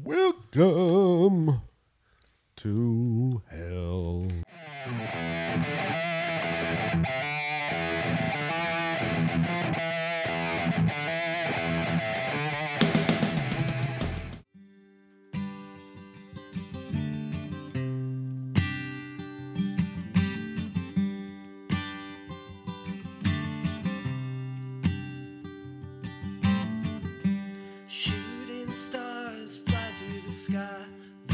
Welcome to hell. Shooting stars fly through the sky,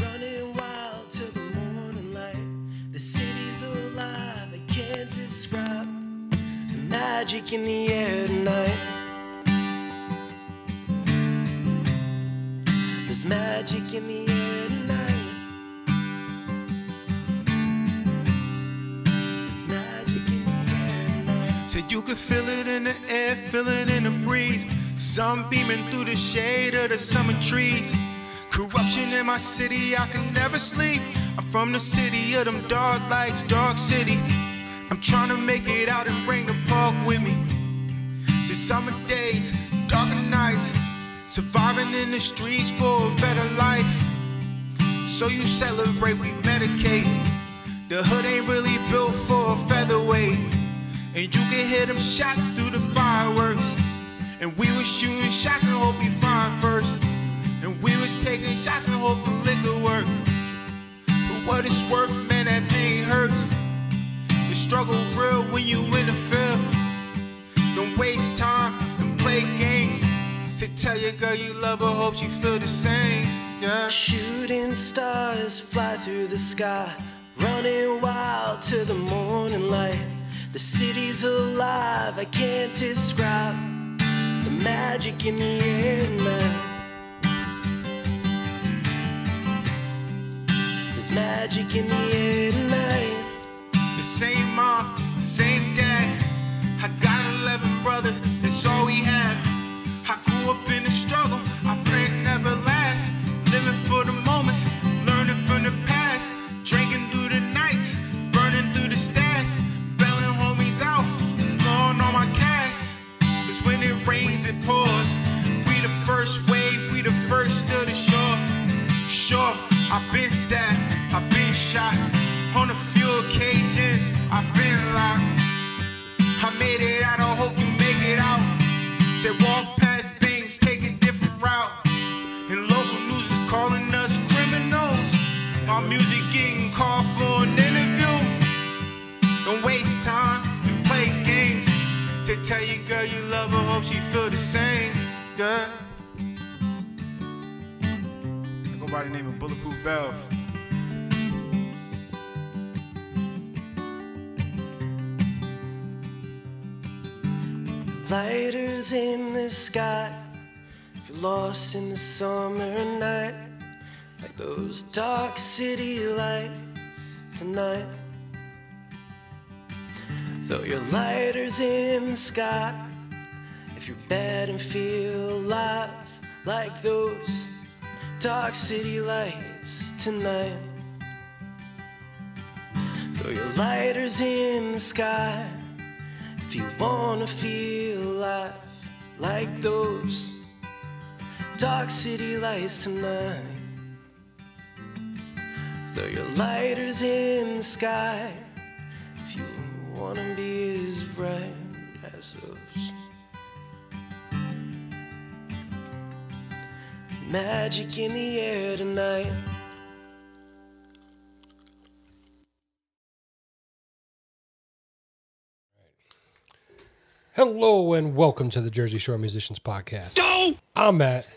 running wild till the morning light. The city's alive, I can't describe the magic in the air tonight. There's magic in the air tonight. There's magic in the air tonight. Said you could feel it in the air, feel it in the breeze. Sun beaming through the shade of the summer trees. Corruption in my city, I can never sleep. I'm from the city of them dark lights, dark city. I'm trying to make it out and bring the park with me. To summer days, darker nights, surviving in the streets for a better life. So you celebrate, we medicate. The hood ain't really built for a featherweight. And you can hear them shots through the fireworks. And we was shooting shots and hope we find first. And we was taking shots and hope the liquor work. For what it's worth, man, that pain hurts. The struggle real when you in the field. Don't waste time and play games. To tell your girl you love her, hope she feel the same. Yeah. Shooting stars fly through the sky, running wild to the morning light. The city's alive, I can't describe the magic in the air tonight. There's magic in the air tonight. The same mom, the same dad. I got 11 brothers, that's all we have. I grew up in the struggle, I pray it never lasts. Living for the moments, learning from the past. Drinking through the nights, burning through the stats. Bailing homies out, blowing on my cash. Cause when it rains, it pours. We the first wave, we the first to the shore. Sure, I've been stabbed, I've been shot. On a few occasions, I've been locked. I made it out, I hope you make it out. Said walk past Bings, take a different route. And local news is calling us criminals. Our music getting called for an interview. Don't waste time and play games. Say tell your girl you love her, hope she feel the same. Yeah. I go by the name of Bulletproof Belv. Lighters in the sky, if you're lost in the summer night, like those dark city lights tonight. Throw your lighters in the sky, if you're bad and feel alive, like those dark city lights tonight. Throw your lighters in the sky, if you wanna feel alive, like those dark city lights tonight. Throw your lighters in the sky, if you wanna be as bright as those. Magic in the air tonight. Hello and welcome to the Jersey Shore Musicians Podcast. I'm Matt.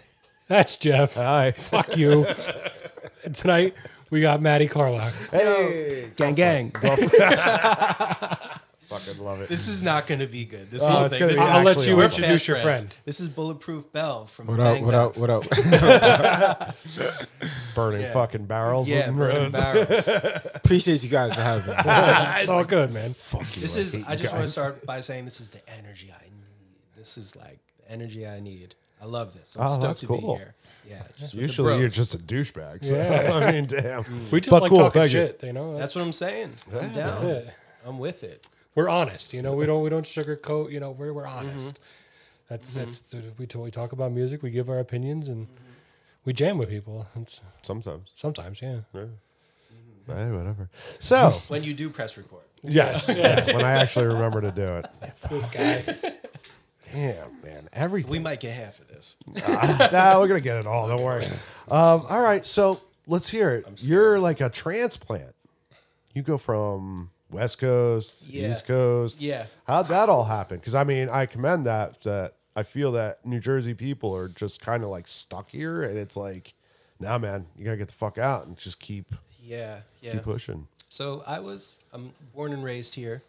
That's Jeff. Hi. Fuck you. And tonight we got Matty Carlock. Hey. Gang, gang. Fucking love it. This is not going to be good. This whole it's thing. gonna This be is I'll let actually you awesome. introduce your friends. friend. This is Bulletproof Belv from What up, Bangs what Out. up, what up? Burning Yeah. fucking barrels. Yeah, and burning roads. barrels. Appreciate you guys for having me. It's all good, man. Fuck you. This is. hate I you just want to guys. start by saying this is the energy I need. This is like the energy I need. I love this. I'm Oh, stoked that's to cool. be here. Yeah, just with Usually the you're bros. just a douchebag. So, Yeah. I mean, damn. We just But like cool, talking thank you. shit, you know? That's what I'm saying. I'm down. That's it. I'm with it. We're honest, you know. We don't sugarcoat, you know. We're honest. That's we talk about music. We give our opinions, and We jam with people. Sometimes. Yeah. Hey, whatever. So When you do press record. yes, when I actually remember to do it. This guy. Damn, man, everything. We might get half of this. Nah, we're gonna get it all. Don't worry. All right, so let's hear it. You're like a transplant. You go from West Coast, Yeah. East Coast. Yeah. How'd that all happen? Because I mean, I commend that. I feel that New Jersey people are just kind of like stuck here, and it's like, nah, man, you gotta get the fuck out and just keep Yeah. pushing. So I'm born and raised here.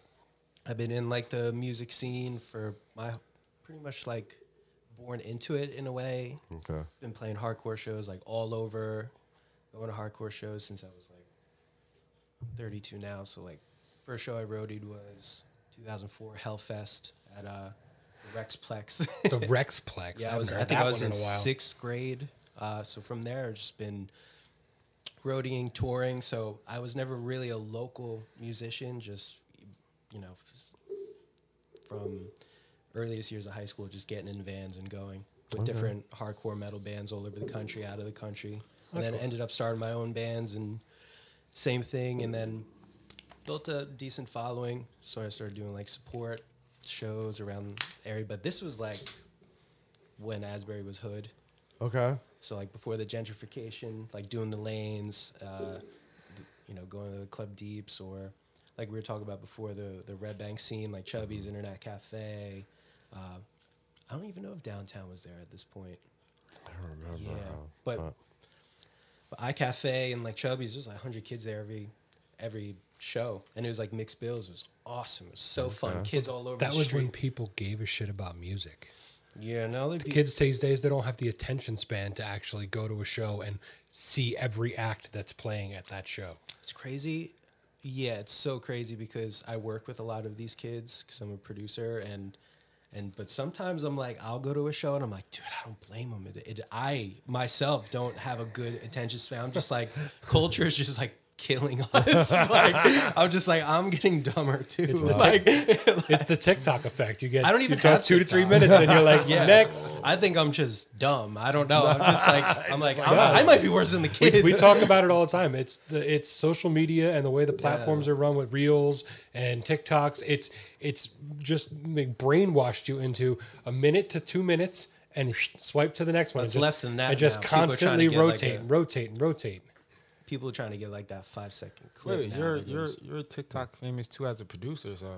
I've been in like the music scene for pretty much like born into it in a way. Okay. Been playing hardcore shows like all over, going to hardcore shows since I was like, I'm 32 now. So like first show I roadied was 2004 Hellfest at the Rexplex. The Rexplex. Yeah, haven't I heard think that I was one in a while. 6th grade. So from there, I've just been roadieing, touring. So I was never really a local musician, just, from earliest years of high school, just getting in vans and going with different hardcore metal bands all over the country, out of the country. And then ended up starting my own bands and same thing. And then built a decent following. So I started doing like support shows around the area. But this was like when Asbury was hood. Okay. So like before the gentrification, like doing the lanes, going to the Club Deeps, or like we were talking about before, the Red Bank scene, like Chubby's Internet Cafe. I don't even know if downtown was there at this point. I don't remember. Yeah, but iCafe and like Chubby's, there's like 100 kids there every show, and it was like mixed bills. It was awesome. It was so fun. Kids all over. That the was street. when people gave a shit about music. Yeah, now The kids these days, they don't have the attention span to actually go to a show and see every act that's playing at that show. It's crazy. Yeah, it's so crazy because I work with a lot of these kids because I'm a producer, but sometimes I'm like, I'll go to a show and I'm like, dude, I don't blame them. I myself don't have a good attention span. I'm just like, culture is just like killing us. Like, I'm just like, I'm getting dumber too. It's the, like, it's the TikTok effect. You get, I don't even you talk have 2 to 3 TikTok. minutes and you're like, yeah, next. I think I'm just dumb. I don't know. I'm just like, I might be worse than the kids. We talk about it all the time. It's social media and the way the platforms are run with Reels and TikToks. It's just brainwashed you into a minute to 2 minutes and swipe to the next one. It's less than that And just now. People are trying to constantly get rotate. People are trying to get like that 5-second clip. Wait, nowadays. you're TikTok famous too as a producer, so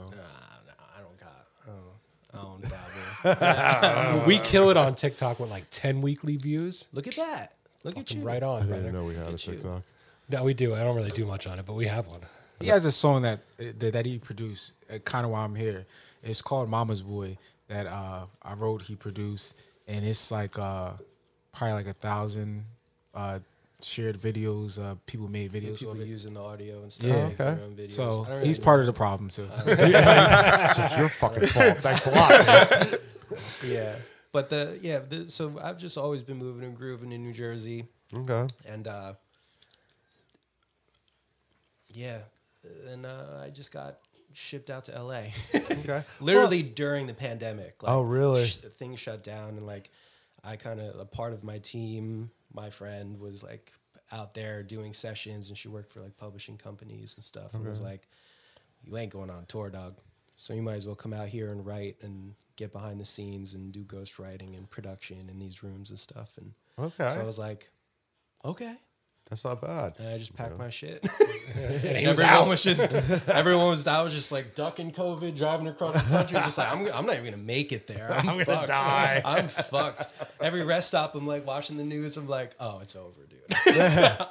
I don't dabble. We kill it on TikTok with like 10 weekly views. Look at that. Look at you. Right on, I brother. didn't know we had a at you. TikTok. No, we do. I don't really do much on it, but we have one. he has a song that he produced. Kind of why I'm here. It's called "Mama's Boy" that I wrote. He produced, and it's like probably like 1,000 shared videos. People made videos People of it. using the audio and stuff. Yeah. make their own videos. I So don't he's really part of the problem too. So it's your fucking fault. Thanks a lot. Man. Yeah. But so I've just always been moving and grooving in New Jersey. Okay. And I just got shipped out to LA. Okay. Literally during the pandemic. Like, Oh, really? Things shut down, and like I a part of my team, my friend was like out there doing sessions, and she worked for like publishing companies and stuff, and was like, you ain't going on tour, dog. So you might as well come out here and write and get behind the scenes and do ghost writing and production in these rooms and stuff. And Okay. so I was like, okay. That's not bad. And I just packed my shit. And he was Everyone out. was I was just like ducking COVID, driving across the country, just like I'm not even gonna make it there. I'm gonna fucked. die. I'm fucked. Every rest stop, I'm like watching the news. I'm like, oh, it's over, dude.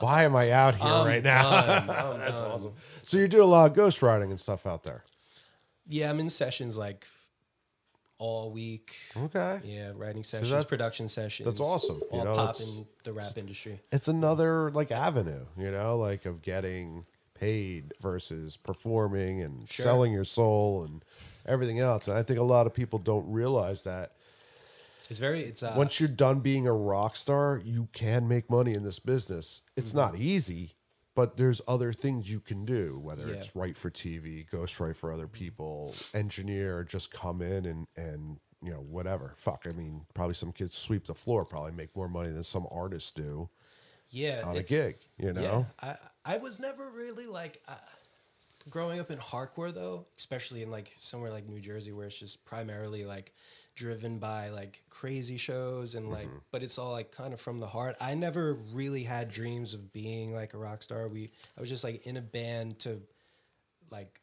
Why am I out here I'm right now? done. That's awesome. So you do a lot of ghostwriting and stuff out there. Yeah, I'm in sessions like all week. Okay. Yeah, writing sessions, that's- production sessions. that's awesome. You All know, pop it's- in the rap industry. It's another like avenue, like of getting paid versus performing and Sure. selling your soul and everything else. And I think a lot of people don't realize that It's once you're done being a rock star, you can make money in this business. It's not easy, but there's other things you can do, whether it's write for TV, ghostwrite for other people, engineer, just come in and you know, whatever. Fuck. I mean, probably some kids sweep the floor, probably make more money than some artists do. Yeah, On a gig, you know. Yeah, I was never really like growing up in hardcore though, especially in like somewhere like New Jersey where it's just primarily like driven by like crazy shows and like, but it's all like kind of from the heart. I never really had dreams of being like a rock star. I was just like in a band to like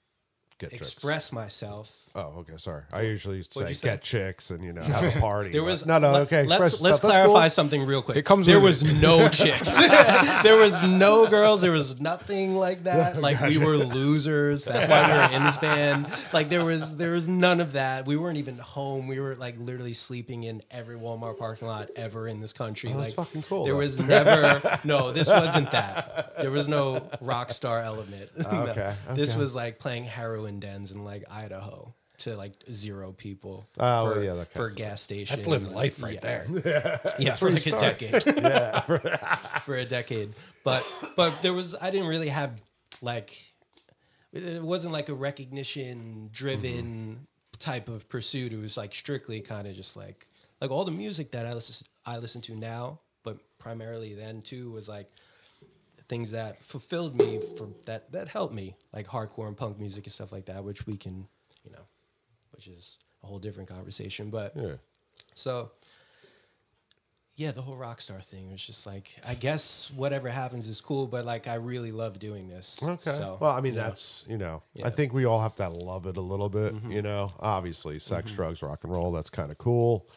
express myself. Oh, okay. Sorry. I usually What'd say you get chicks and, you know, have a party. There was no. Okay. Let's clarify something real quick. It comes there with was no chicks. There was no girls. There was nothing like that. Like we were losers. That's why we were in this band. Like there was none of that. We weren't even home. We were like literally sleeping in every Walmart parking lot ever in this country. That's like fucking cool. There though. was never no. This wasn't that. There was no rock star element. Okay. This was like playing heroin dens in like Idaho to like 0 people Oh, for, yeah, that kind for of a gas station. That's living life right there. Yeah, for like a decade. Yeah, for a decade. But I didn't really have like, it wasn't like a recognition driven type of pursuit. It was like strictly kind of just like all the music that I listen to now, but primarily then too was like things that fulfilled me for that helped me, like hardcore and punk music and stuff like that, which we can, you know, which is a whole different conversation. But so yeah, the whole rock star thing was just like, I guess whatever happens is cool, but like I really love doing this. Okay. So, well, I mean, that's, you know, I think we all have to love it a little bit, you know. Obviously, sex, drugs, rock and roll, that's kind of cool.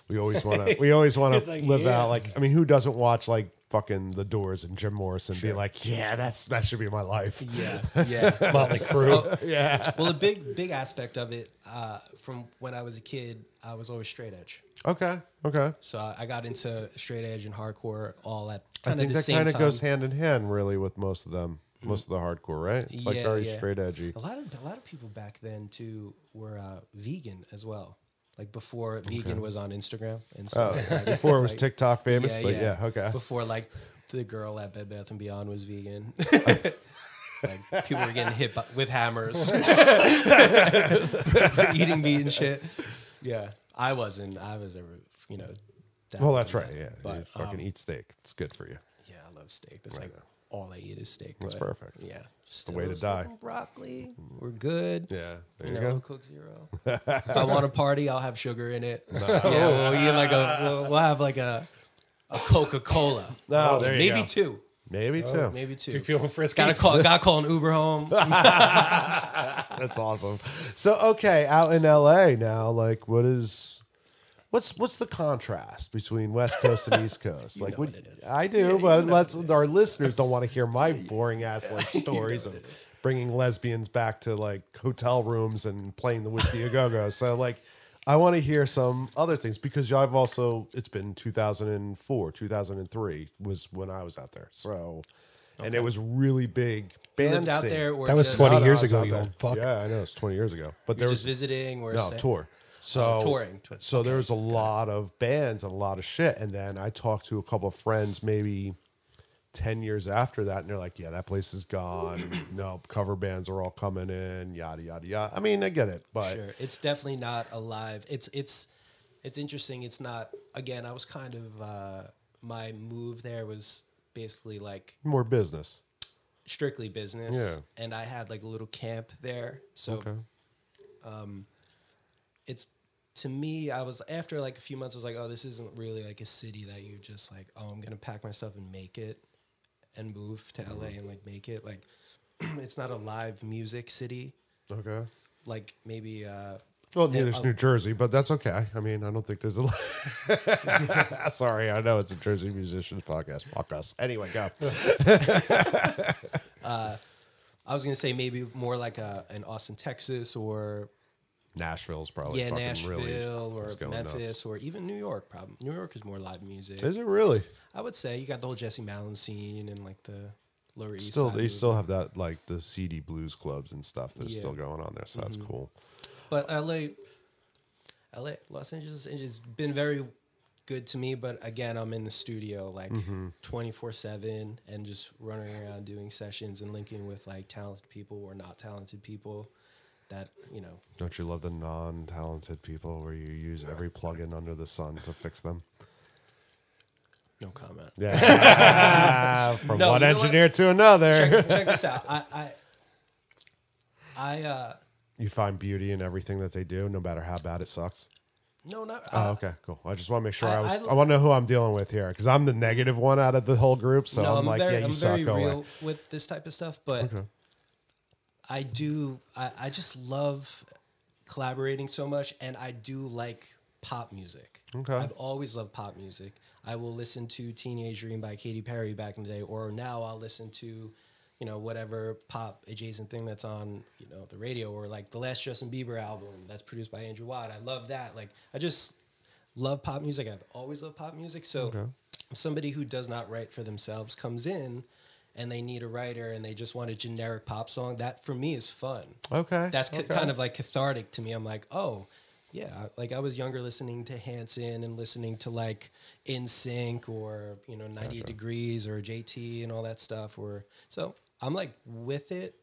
We always want to like, live out like, I mean, who doesn't watch like fucking The Doors and Jim Morrison be like, yeah, that should be my life. Yeah. Motley Crue. Yeah. Well, a big aspect of it, from when I was a kid, I was always straight edge. Okay. So I got into straight edge and hardcore all at I kind of think the that same kind of time. goes hand in hand, really, with most of them, most of the hardcore, right? It's like very straight edgy. A lot of people back then too were vegan as well. Like before vegan was on Instagram and stuff. Like, Before it was like, TikTok famous, but yeah, okay. Before like the girl at Bed Bath & Beyond was vegan. Like people were getting hit with hammers for eating meat and shit. Yeah, I wasn't. I was ever, you know. Well, that's right. Yeah, But, you fucking eat steak. It's good for you. Yeah, I love steak. That's like all I eat is steak. That's but, perfect. Yeah, It's the way to die. Broccoli, we're good. Yeah, there You you know, go. Coke Zero. If I want a party, I'll have sugar in it. Yeah, we'll eat like we'll have like a Coca-Cola. Oh, there you maybe go. two. Maybe too. Maybe two. You're feeling frisky. Gotta call an Uber home. That's awesome. So, okay, out in LA now, like, what's the contrast between West Coast and East Coast? Like, what it is. I do, but our listeners don't want to hear my boring ass like stories of bringing lesbians back to like hotel rooms and playing the Whiskey A Go Go. So, like, I want to hear some other things because it's been 2004, 2003 was when I was out there. So, and it was really big. You Band lived out scene. there. Or That was just, 20 No, years I was ago, out you there. old fuck. Yeah, I know it's 20 years ago. But there You're was just visiting or no tour. So touring. So there was a lot of bands and a lot of shit. And then I talked to a couple of friends maybe 10 years after that, and they're like, yeah, that place is gone. No, cover bands are all coming in, yada, yada, yada. I mean, I get it, but Sure, it's definitely not alive. It's interesting. It's not. Again, I was kind of my move there was basically like more business. strictly business. Yeah. And I had like a little camp there. So it's, to me, I was, after like a few months, I was like, oh, this isn't really like a city that you just like, oh, I'm going to pack my stuff and make it and move to LA and like make it. Like, it's not a live music city. Okay. Like maybe, Well, neither's New Jersey, but that's okay. I mean, I don't think there's a. Sorry, I know it's a Jersey musicians podcast. Fuck us. Anyway, go. I was going to say maybe more like an Austin, Texas, or Nashville's probably fucking Nashville really or is going Memphis nuts. or even New York. Probably New York is more live music. Is it really? I would say you got the whole Jesse Malin scene and like the Lower East Still, Side. they still have that like the CD blues clubs and stuff that's Yeah. still going on there, so that's cool. But LA, Los Angeles has been very good to me. But again, I'm in the studio like 24/7 and just running around doing sessions and linking with like talented people or not talented people. that, you know. Don't you love the non-talented people where you use every plugin under the sun to fix them? No comment. Yeah. From No, one you know engineer to another. Check this out. You find beauty in everything that they do, no matter how bad it sucks. No, not. Oh, okay, cool. I just want to make sure I I want to know who I'm dealing with here because I'm the negative one out of the whole group. So no, I'm like, very, yeah, you I'm suck. very Go real away. with this type of stuff, but I do. I just love collaborating so much, and I do like pop music. Okay. I've always loved pop music. I will listen to Teenage Dream by Katy Perry back in the day, or now I'll listen to, you know, whatever pop adjacent thing that's on, you know, the radio, or like the last Justin Bieber album that's produced by Andrew Watt. I love that. Like, I just love pop music. I've always loved pop music. So if somebody who does not write for themselves comes in and they need a writer and they just want a generic pop song, that for me is fun. Okay. That's kind of like cathartic to me. I'm like, oh, yeah. Like I was younger listening to Hanson and listening to like In Sync or, you know, 98 Degrees or JT and all that stuff. So I'm like with it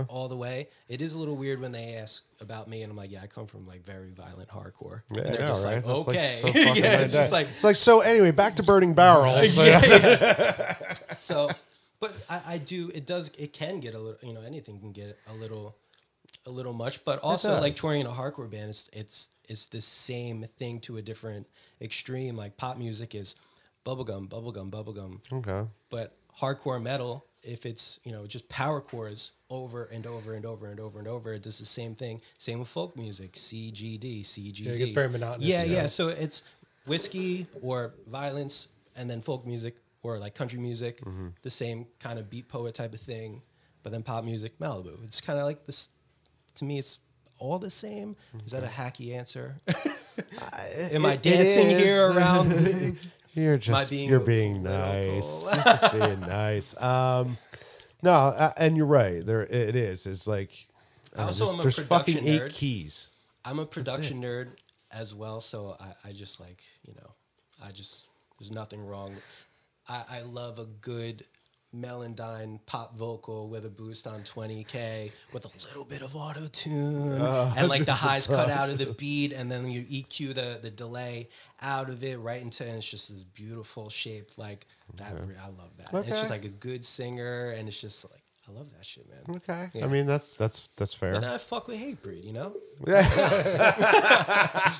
all the way. It is a little weird when they ask about me and I'm like, yeah, I come from like very violent hardcore. Yeah, and they're just right? like, That's okay. like so fucking Yeah, it's just like, it's like, so anyway, back to Burning Barrels. so, but I do, it can get a little, you know, anything can get a little much, but also like touring in a hardcore band, it's the same thing to a different extreme. Like pop music is bubblegum. Okay. But hardcore metal, if it's, you know, just power chords over and over and over and over and over, it does the same thing. Same with folk music, CGD. Yeah, it gets very monotonous. Yeah. So it's whiskey or violence, and then folk music or like country music, the same kind of beat poet type of thing. But then pop music, Malibu. It's kind of like this. To me, it's all the same. Is that a hacky answer? Am I dancing here around? You're being nice. You're just being nice. No, and you're right. There, it is. It's like Also, I'm a there's fucking production 8 nerd. keys. I'm a production nerd as well, so I just like, you know, there's nothing wrong. I love a good Melodyne pop vocal with a boost on 20K with a little bit of auto-tune and like the highs cut out of the beat, and then you EQ the delay out of it right into, and it's just this beautiful shaped like that. I love that. Okay. It's just like a good singer, and it's just like, I love that shit, man. Okay. Yeah. I mean, that's fair. But now I fuck with Hatebreed, you know?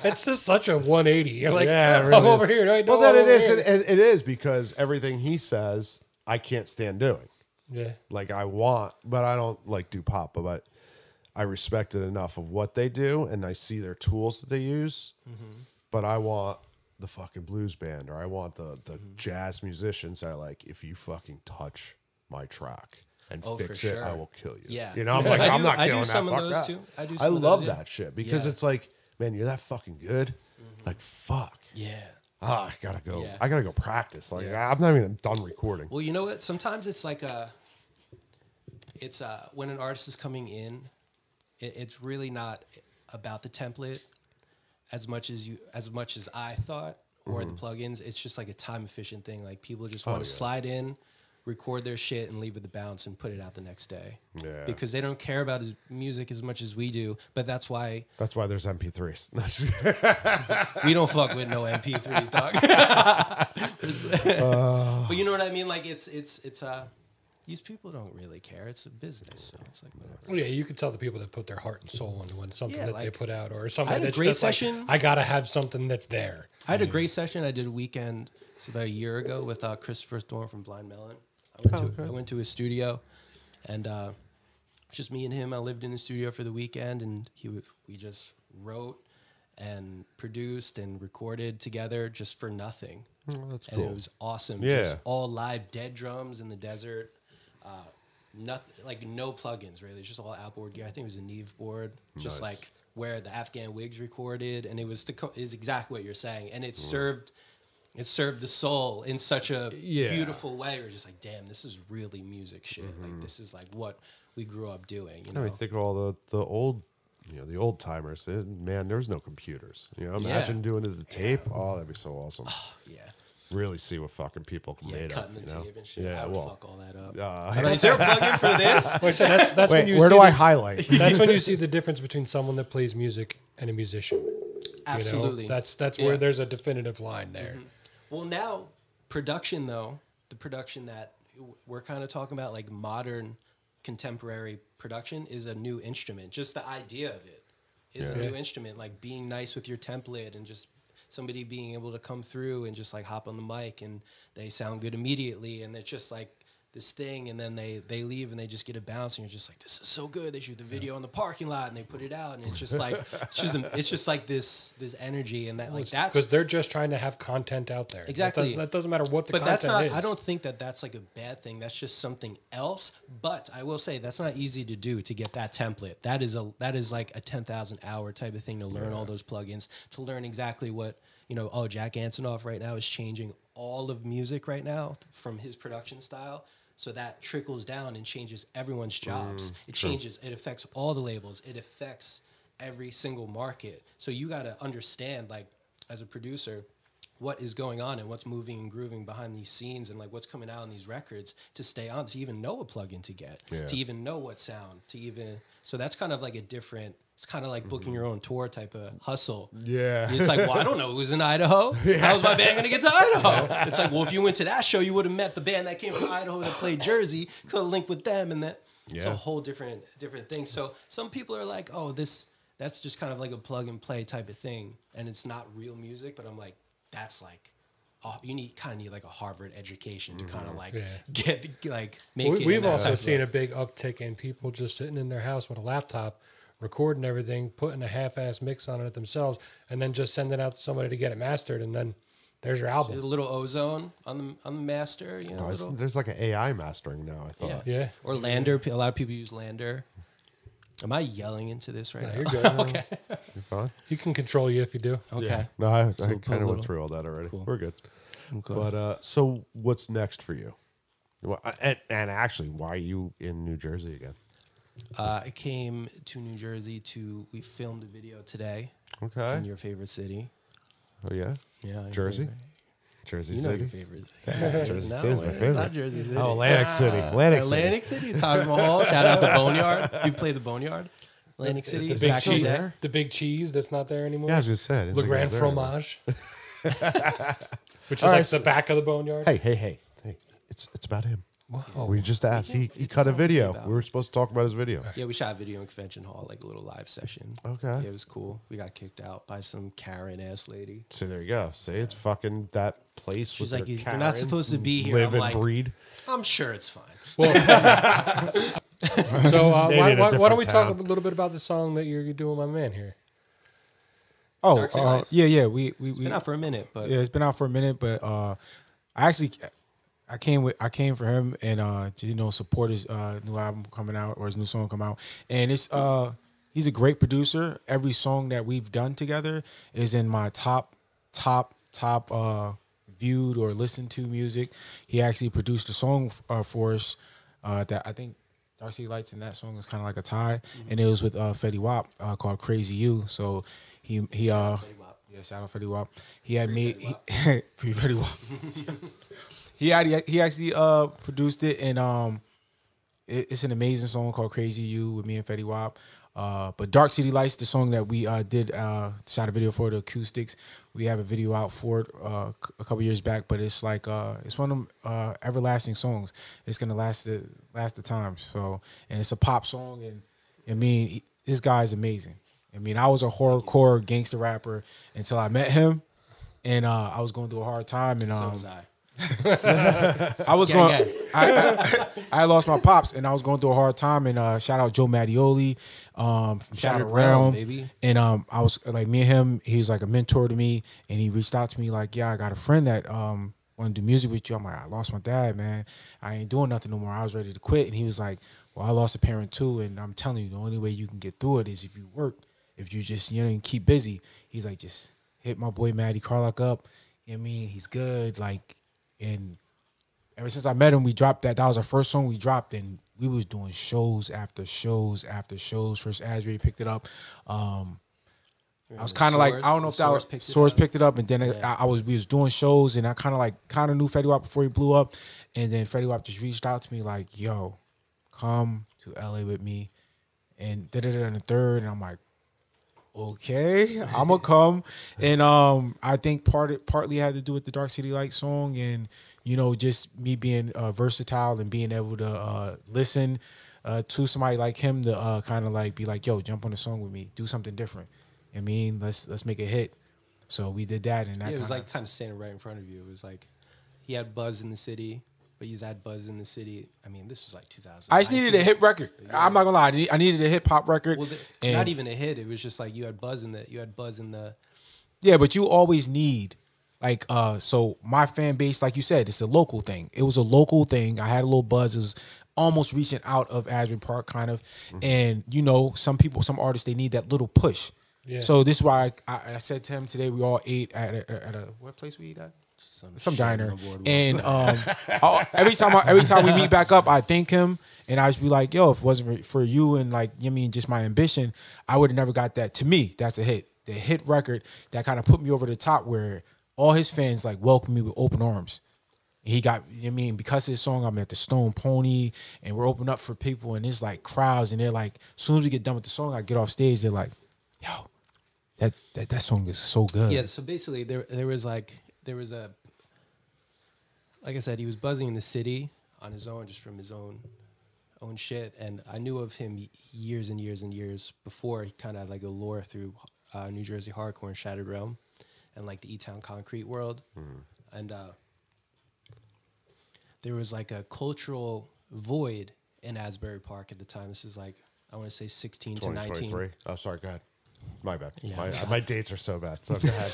It's just such a 180. You're like, Yeah, it I'm really over is. here. No, Well, then I'm it over is. here. It is because everything he says, I can't stand doing. Yeah. Like I want, but I don't like do pop. But I respect it enough of what they do, and I see their tools that they use. But I want the fucking blues band, or I want the jazz musicians that are like, if you fucking touch my track and Oh, fix for it, sure. I will kill you. Yeah. You know, I'm like, I'm not killing I do that. some of Fuck those that. too. I do I some of love those, yeah. that shit because Yeah. it's like, man, you're that fucking good. Like, fuck. Yeah. I gotta go. Yeah. I gotta go practice. Like, I'm not even done recording. Well, you know what? Sometimes it's like when an artist is coming in, it's really not about the template as much as I thought, or the plugins. It's just like a time efficient thing. Like people just want to slide in, record their shit, and leave with the bounce and put it out the next day. Yeah. Because they don't care about his music as much as we do. But that's why There's MP3s. we don't fuck with no MP3s, dog. But you know what I mean? Like it's these people don't really care. It's a business, so it's like whatever. Well, yeah, you can tell the people that put their heart and soul into something Yeah, that they like, put out, or I something had a that's great just session. like, I gotta have something that's there. I had a great session. I did a weekend about a year ago with Christopher Thorne from Blind Melon. I went to his studio, and just me and him. I lived in his studio for the weekend, and we just wrote and produced and recorded together just for nothing. Oh, that's And cool. it was awesome. Yeah. Just all live, dead drums in the desert. Nothing, like no plugins really. It's just all outboard gear. I think it was a Neve board, just Nice. like where the Afghan Wigs recorded, and it was is exactly what you're saying. And it served the soul in such a beautiful way. You're just like, damn, this is really music shit. Like this is like what we grew up doing. You know, I mean, think of all the old, the old timers. Man, there was no computers. Imagine doing it to tape. Oh, that'd be so awesome. yeah. really see what fucking people can made cutting of. the You know? tape and shit. Yeah, I would well, fuck all that up. I'm like, is there a plug-in for this? Wait, so that's when wait, you where see do I the- highlight? That's when you see the difference between someone that plays music and a musician. Absolutely. You know? That's Yeah. where there's a definitive line there. Well, now production though, the production that we're kind of talking about, like modern contemporary production, is a new instrument. Just the idea of it is a new instrument. Like being nice with your template and just somebody being able to come through and just like hop on the mic and they sound good immediately, and it's just like this thing, and then they leave and they just get a bounce, and you're just like, this is so good. They shoot the video in the parking lot and they put it out, and it's just like it's just like this that's Because they're just trying to have content out there. Exactly. That doesn't matter what the but content that's not is. I don't think that's like a bad thing. That's just something else. But I will say that's not easy to do, to get that template. That is like a 10,000 hour type of thing to learn all those plugins, to learn exactly what, Jack Antonoff right now is changing all of music right now from his production style. So that trickles down and changes everyone's jobs. It affects all the labels. It affects every single market. So you got to understand, like, as a producer, what is going on and what's moving and grooving behind these scenes, and like what's coming out in these records, to stay on, to even know what plugin to get, to even know what sound, so that's kind of like a different, it's kind of like booking your own tour type of hustle. Yeah. It's like, well, I don't know, it was in Idaho. How's my band gonna get to Idaho? It's like, well, if you went to that show, you would have met the band that came from Idaho that played Jersey, could have linked with them, and that it's a whole different thing. So some people are like, oh, that's just kind of like a plug and play type of thing, and it's not real music. But I'm like, that's like, you kind of need like a Harvard education to kind of like make it. We've also seen a big uptick in people just sitting in their house with a laptop, recording everything, putting a half-ass mix on it themselves, and then just sending it out to somebody to get it mastered, and then there's your album. There's a little ozone on the master, There's like an AI mastering now, I thought. Yeah. Or Lander. A lot of people use Lander. Am I yelling into this right No, now? you're good. Okay. You're fine? He can control you if you do. Okay. No, I So put kind a of went little- through all that already. Cool. We're good. Okay. But so what's next for you? Well, and actually, why are you in New Jersey again? I came to New Jersey we filmed a video today Okay. in your favorite city. Oh, yeah? Yeah. your Jersey? favorite. Jersey You know City? your favorite. Jersey No, City is my it's favorite. not Jersey City. Oh, Atlantic City. Atlantic City. Taj Mahal. Shout out the Boneyard. You play the Boneyard. Atlantic City. The is big actually cheese, there. the big cheese that's not there anymore. Yeah, I was just saying. Le Grand Fromage, which is All like right, the back of the boneyard. Hey. It's about him. Wow. We just asked. He It's cut a always video. about We were supposed to talk about his video. Yeah, we shot a video in Convention Hall, like a little live session. Okay. Yeah, it was cool. We got kicked out by some Karen ass lady. So there you go. See, it's fucking that place. She's with like, their "You're not Karens supposed to and be here." Live I'm and like, breed. I'm sure it's fine. So Maybe in a why don't different we talk town. a little bit about the song that you're doing, my man here? Oh, Dark Side Lights. yeah. We Been out for a minute, but yeah, it's been out for a minute, but I came for him and to support his new album coming out, or his new song come out, and it's he's a great producer. Every song that we've done together is in my top viewed or listened to music. He actually produced a song for us that I think Dark City Lights in that song is kind of like a tie, and it was with Fetty Wap called Crazy You. So he yeah, shout out Fetty Wap. He had made Free Fetty Wap. He actually produced it, and it's an amazing song called Crazy You with me and Fetty Wap. But Dark City Lights, the song that we did shot a video for, the acoustics. We have a video out for it a couple years back, but it's like it's one of them everlasting songs. It's gonna last the time. So, and it's a pop song, and I mean, this guy is amazing. I mean, I was a horrorcore gangster rapper until I met him, and I was going through a hard time, and so was I. I was I lost my pops, and I was going through a hard time. And shout out Joe Mattioli from Shattered Realm, baby. And I was like, me and him, he was like a mentor to me, and he reached out to me like, yeah, I got a friend that want to do music with you. I'm like, I lost my dad, man. I ain't doing nothing no more. I was ready to quit, and he was like, well, I lost a parent too, and I'm telling you, the only way you can get through it is if you work, if you just and keep busy. He's like, just hit my boy Matty Carlock up. You know what I mean? He's good, like. And ever since I met him, we dropped that. That was our first song we dropped, and we was doing shows after shows after shows. First Asbury picked it up. I was kind of like, I don't know if that was Source picked it up, and then we was doing shows, and I kind of knew Fetty Wap before he blew up, and then Fetty Wap just reached out to me like, "Yo, come to LA with me," and and the third, and I'm like, "Okay, I'm gonna come," and I think partly had to do with the Dark City Light song, and just me being versatile and being able to listen to somebody like him to kind of like be like, "Yo, jump on the song with me, do something different." I mean, let's make a hit. So we did that, and that it was like kind of standing right in front of you. It was like he had buzz in the city, but he's had buzz in the city. I mean, this was like 2000. I just needed a hit record. Yeah. I'm not gonna lie, I needed a hip hop record. Well, not even a hit. It was just like you had buzz in the. Yeah, but you always need like so my fan base, like you said, it's a local thing. It was a local thing. I had a little buzz. It was almost reaching out of Asbury Park, kind of, and some artists, they need that little push. Yeah. So this is why I said to him today, we all ate at a what place we eat at? Some diner. And every time we meet back up, I thank him, and I just be like, "Yo, if it wasn't for you and like just my ambition, I would have never got that." To me, that's a hit. The hit record that kind of put me over the top, where all his fans like welcomed me with open arms. He got, because of his song, I'm at the Stone Pony, and we're opening up for people, and there's like crowds, and they're like, as soon as we get done with the song, I get off stage, they're like, "Yo, that song is so good." Yeah, so basically there was a, like I said, he was buzzing in the city on his own, just from his own shit, and I knew of him years and years and years before. He kind of had like a lore through New Jersey hardcore and Shattered Realm, and like the E-Town Concrete world, and there was like a cultural void in Asbury Park at the time. This is like, I want to say 16 to 19. Oh, sorry, go ahead. My bad. Yeah, my dates are so bad. So go ahead.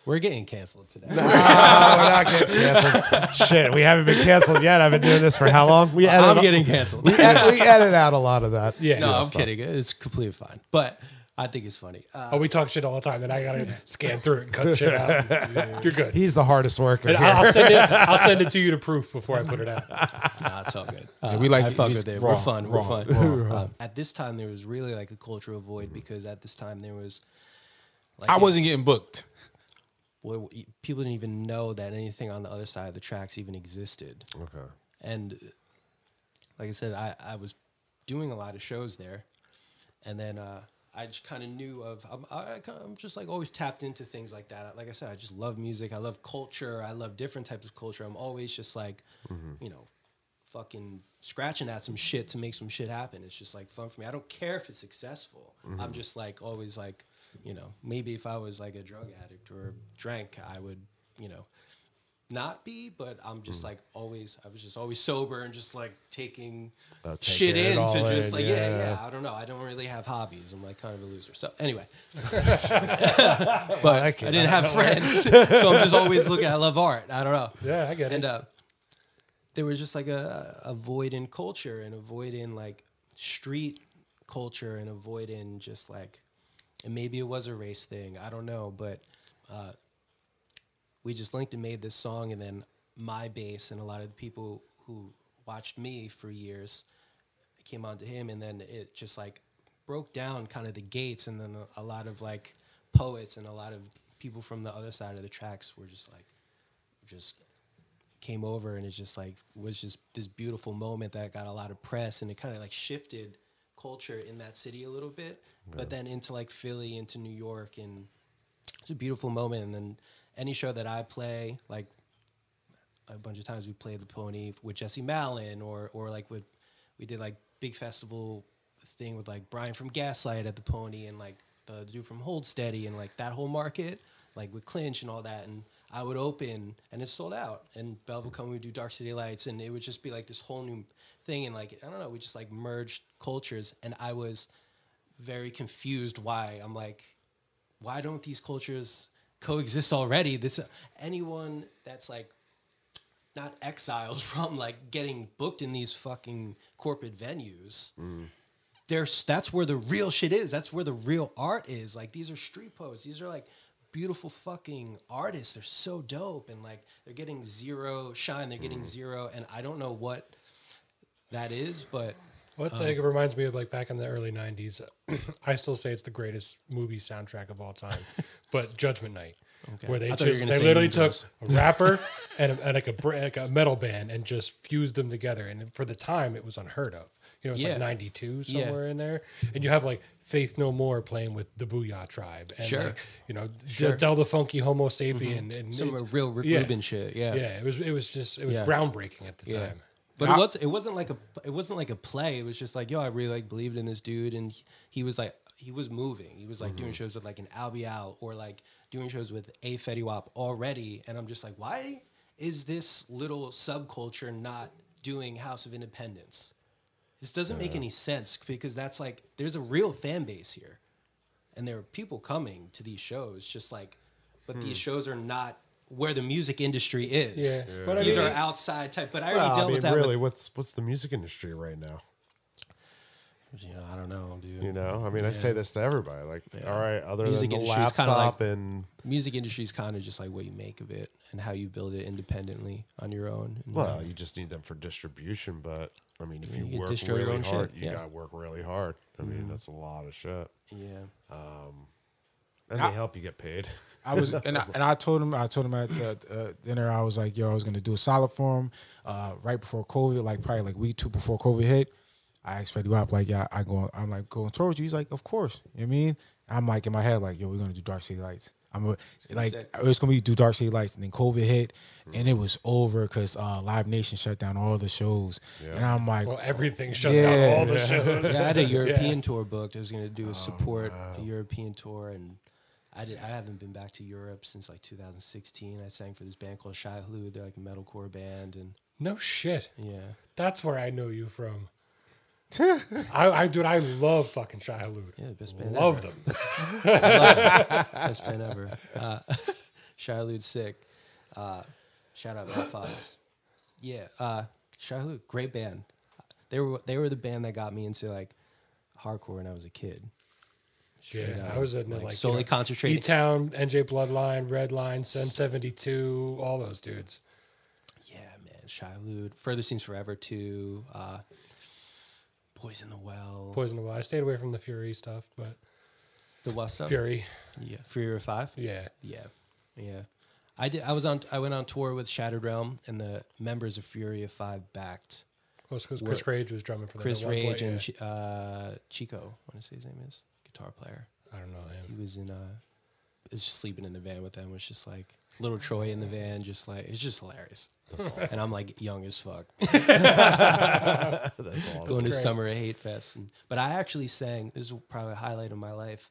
We're getting canceled today. No, we're not getting canceled. Shit, we haven't been canceled yet. I've been doing this for how long? I'm getting canceled. We edit out a lot lot of that. Yeah. No, I'm kidding. It's completely fine. But I think it's funny. We talk shit all the time, and I gotta scan through it and cut shit out. You're good. He's the hardest worker. And I'll send it to you to proof before I put it out. Nah, it's all good. We like I fuck with it. We're fun. At this time, there was really like a cultural void because at this time there was. Like, I wasn't getting booked. Well, people didn't even know that anything on the other side of the tracks even existed. Okay. And like I said, I was doing a lot of shows there, and then I just kind of knew of. I'm just like always tapped into things like that. Like I said, I just love music. I love culture. I love different types of culture. I'm always just like, fucking scratching at some shit to make some shit happen. It's just like fun for me. I don't care if it's successful. I'm just like always like, maybe if I was like a drug addict or drank, I would, not be, but I'm just like always, I was just always sober and just like taking shit in to just like, I don't know. I don't really have hobbies. I'm like kind of a loser. So anyway, but I didn't have friends. So I'm just always looking, I love art. I don't know. Yeah, I get it. And there was just like a void in culture and a void in like street culture and a void in just like, and maybe it was a race thing. I don't know, but we just linked and made this song, and then my base and a lot of the people who watched me for years came on to him, and then it just like broke down kind of the gates, and then a lot of like poets and a lot of people from the other side of the tracks were just like, just came over, and it's just like, was just this beautiful moment that got a lot of press, and it kind of like shifted culture in that city a little bit, but then into like Philly, into New York, and it's a beautiful moment. And then any show that I play, like a bunch of times we played the Pony with Jesse Malin, or like we did like big festival thing with like Brian from Gaslight at the Pony, and like the dude from Hold Steady, and like that whole market, like with Clinch and all that. And I would open and it sold out, and Belv would come, we would do Dark City Lights, and it would just be like this whole new thing. And like, I don't know, we just like merged cultures, and I was very confused why. I'm like, why don't these cultures coexist already? Anyone that's like not exiled from like getting booked in these fucking corporate venues, that's where the real shit is. That's where the real art is. Like, these are street poets. These are like beautiful fucking artists. They're so dope, and like they're getting zero shine. They're getting zero, and I don't know what that is, but Well, it reminds me of like back in the early 90s. I still say it's the greatest movie soundtrack of all time, but Judgment Night. Okay. Where they I thought you were just gonna they say literally Mean took Girls. a rapper and like a metal band and just fused them together. And for the time, it was unheard of. You know, it's Yeah. like 92 Yeah. somewhere in there. And you have like Faith No More playing with the Booyah Tribe. And Sure. like, you know, Sure. Del the Funky Homo Sapien. And Some it's- real Rick yeah. Rubin shit. Yeah. Yeah, it was Yeah. groundbreaking at the Yeah. time. But it wasn't like a play. It was just like, yo, I really like believed in this dude, and he was moving. He was like doing shows with like an Albie Al or like doing shows with A Fetty Wap already, and I'm just like, why is this little subculture not doing House of Independence? This doesn't make any sense because that's like there's a real fan base here, and there are people coming to these shows. Just like, but these shows are not where the music industry is. Yeah. But I These mean- are outside type. But I already dealt with that. really, with, what's the music industry right now? I don't know, dude. You know, I mean, I say this to everybody. Like, all right, other Music than the industry is kinda laptop like- and Music industry is kind of just like what you make of it and how you build it independently on your own. And, well, you just need them for distribution. But I mean, if you you can work distro your really own hard, shit, you yeah. gotta work really hard. I mean, that's a lot of shit, yeah. and they help you get paid. I was and I told him at the dinner, I was like, yo, I was gonna do a solid for him right before COVID, like probably like week 2 before COVID hit. I asked Fetty Wap, like, yeah, I'm like going towards you. He's like, of course. You know what I mean? I'm like in my head, like, yo, we're gonna do Dark City Lights. It was gonna be do Dark City Lights, and then COVID hit, and it was over because Live Nation shut down all the shows, and I'm like, Well, everything shut Yeah. down all the shows. Yeah, I had a European tour booked. I was going to do a support a European tour, and I haven't been back to Europe since like 2016. I sang for this band called Shai Hulud. They're like a metalcore band, and No shit. yeah. That's where I know you from. I love fucking Shai Hulud. Yeah, best band Love ever. them. Best band ever. Shai Hulud's sick. Shout out Matt Fox. Yeah, Shai Hulud, great band. They were the band that got me into like hardcore when I was a kid. Straight Yeah, up. I was in like like solely concentrating. E-Town, NJ Bloodline, Redline, Sen 72, all those dudes. Yeah, man. Shai Hulud, Further Seems Forever 2, Poison the Well. Poison the Well. I stayed away from the Fury stuff, but The what stuff? Fury, Yeah, Fury 5. yeah. Yeah. I went on tour with Shattered Realm, and the members of Fury of 5 backed Well, because Chris Rage was drumming for them. Chris at one point, Rage and yeah. Chico. I want to say his name is guitar player. I don't know He him. was in is just sleeping in the van with them. Was just like little Troy in the van, just like it's just hilarious. And I'm like young as fuck. That's awesome. Going to great. Summer of Hate Fest. But I actually sang, this is probably a highlight of my life.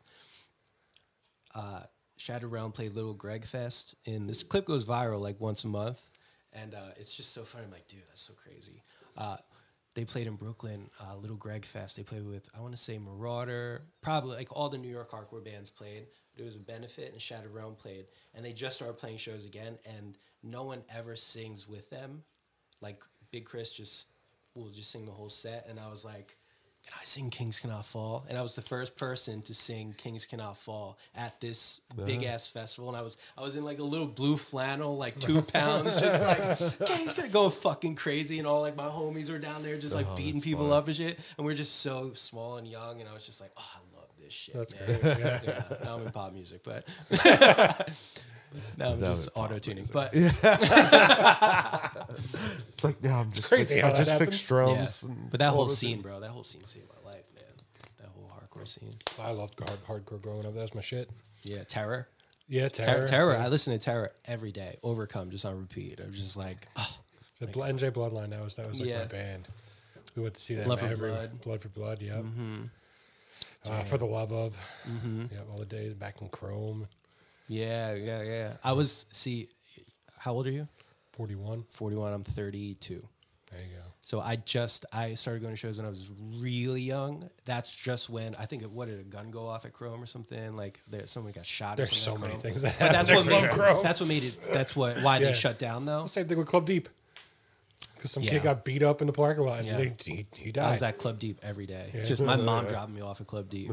Shattered Realm played Little Greg Fest, and this clip goes viral like once a month. And it's just so funny. I'm like, dude, that's so crazy. They played in Brooklyn, Little Greg Fest. They played with, I want to say Marauder, probably like all the New York hardcore bands played. It was a benefit, and Shattered Realm played. And they just started playing shows again, and no one ever sings with them. Like Big Chris will just sing the whole set, and I was like, can I sing Kings Cannot Fall? And I was the first person to sing Kings Cannot Fall at this big ass festival. And I was in like a little blue flannel, like 2 pounds, just like Kings gonna go fucking crazy. And all like my homies were down there just like beating people up and shit. And we're just so small and young. And I was just like, oh, I love this shit. That's man. great. Yeah. Yeah, now I'm in pop music, but now I'm Now just I'm in pop auto tuning. music. But It's like, no, I'm just crazy how I that just happens. fixed drums. yeah. and But that all whole this scene, and- bro, that whole scene saved my life, man. That whole hardcore scene. I loved hardcore growing up. That was my shit. Yeah, Terror. Yeah, Terror. Terror. I listen to Terror every day. Overcome, just on repeat. I'm just like, oh, So NJ Bloodline, that was like Yeah. my band. We went to see that Blood for every Blood. Blood for Blood, yeah. For the Love of, yeah, all the days back in Chrome, yeah. How old are you? 41. 41. I'm 32. There you go. So I started going to shows when I was really young. That's just when I think what did a gun go off at Chrome or something? Like someone got shot. There's or something so at many Chrome. things that But that's happened what at made Chrome. That's what made it. That's why Yeah. they shut down though. Same thing with Club Deep. Because some Yeah. kid got beat up in the parking lot and Yeah. he I died. was at Club Deep every day. Yeah. Just my mom dropping me off at Club Deep.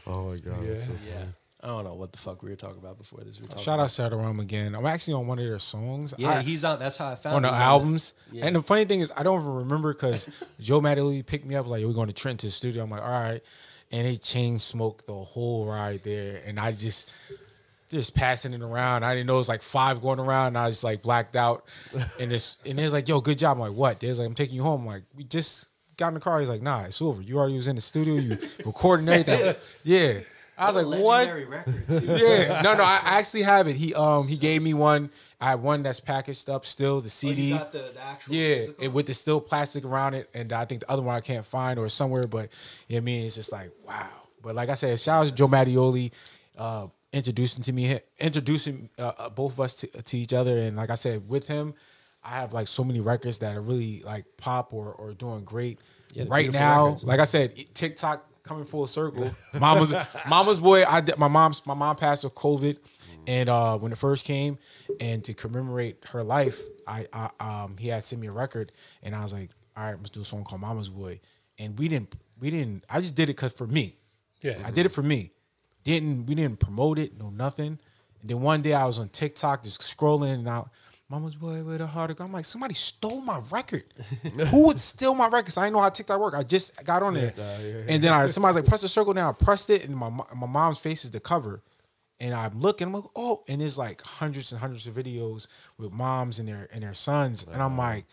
Oh my god. Yeah. that's so Yeah. I don't know what the fuck we were talking about before this. We were talking Shout about, out Shadow Rum again. I'm actually on one of their songs. Yeah, he's on. That's how I found on the him. albums. Yeah. And the funny thing is, I don't even remember because Joe Matty picked me up like, we're going to Trent to the studio. I'm like, all right. And they chain smoked the whole ride there. And I just passing it around. I didn't know it was like 5 going around. And I was like blacked out. And they was like, yo, good job. I'm like, what? They was like, I'm taking you home. I'm like, we just got in the car. He's like, nah, it's over. You already was in the studio. You recording everything. Yeah. I was like, what? Record, too. Yeah. No, I actually have it. He gave me one. I have one that's packaged up still, the CD. You got the actual Yeah, with the still plastic around it. And I think the other one I can't find or somewhere. But, you know what I mean? It's just like, wow. But like I said, shout out to Joe Mattioli, introducing both of us to each other. And like I said, with him, I have like so many records that are really like pop or doing great. Yeah, right now, records. like I said, TikTok coming full circle. Mama's boy. My mom passed of COVID, and when it first came, and to commemorate her life, he had sent me a record, and I was like, all right, let's do a song called Mama's Boy, and we didn't. I just did it for me. Yeah, I did it for me. We didn't promote it, no nothing. And then one day I was on TikTok just scrolling and out. Mama's Boy with a heart. I'm like, somebody stole my record. Who would steal my record? 'Cause I didn't know how TikTok worked. I just got on there. And then somebody's like, press the circle now. I pressed it, and my mom's face is the cover. And I'm looking, I'm like, oh, and there's like hundreds and hundreds of videos with moms and their sons. And I'm like,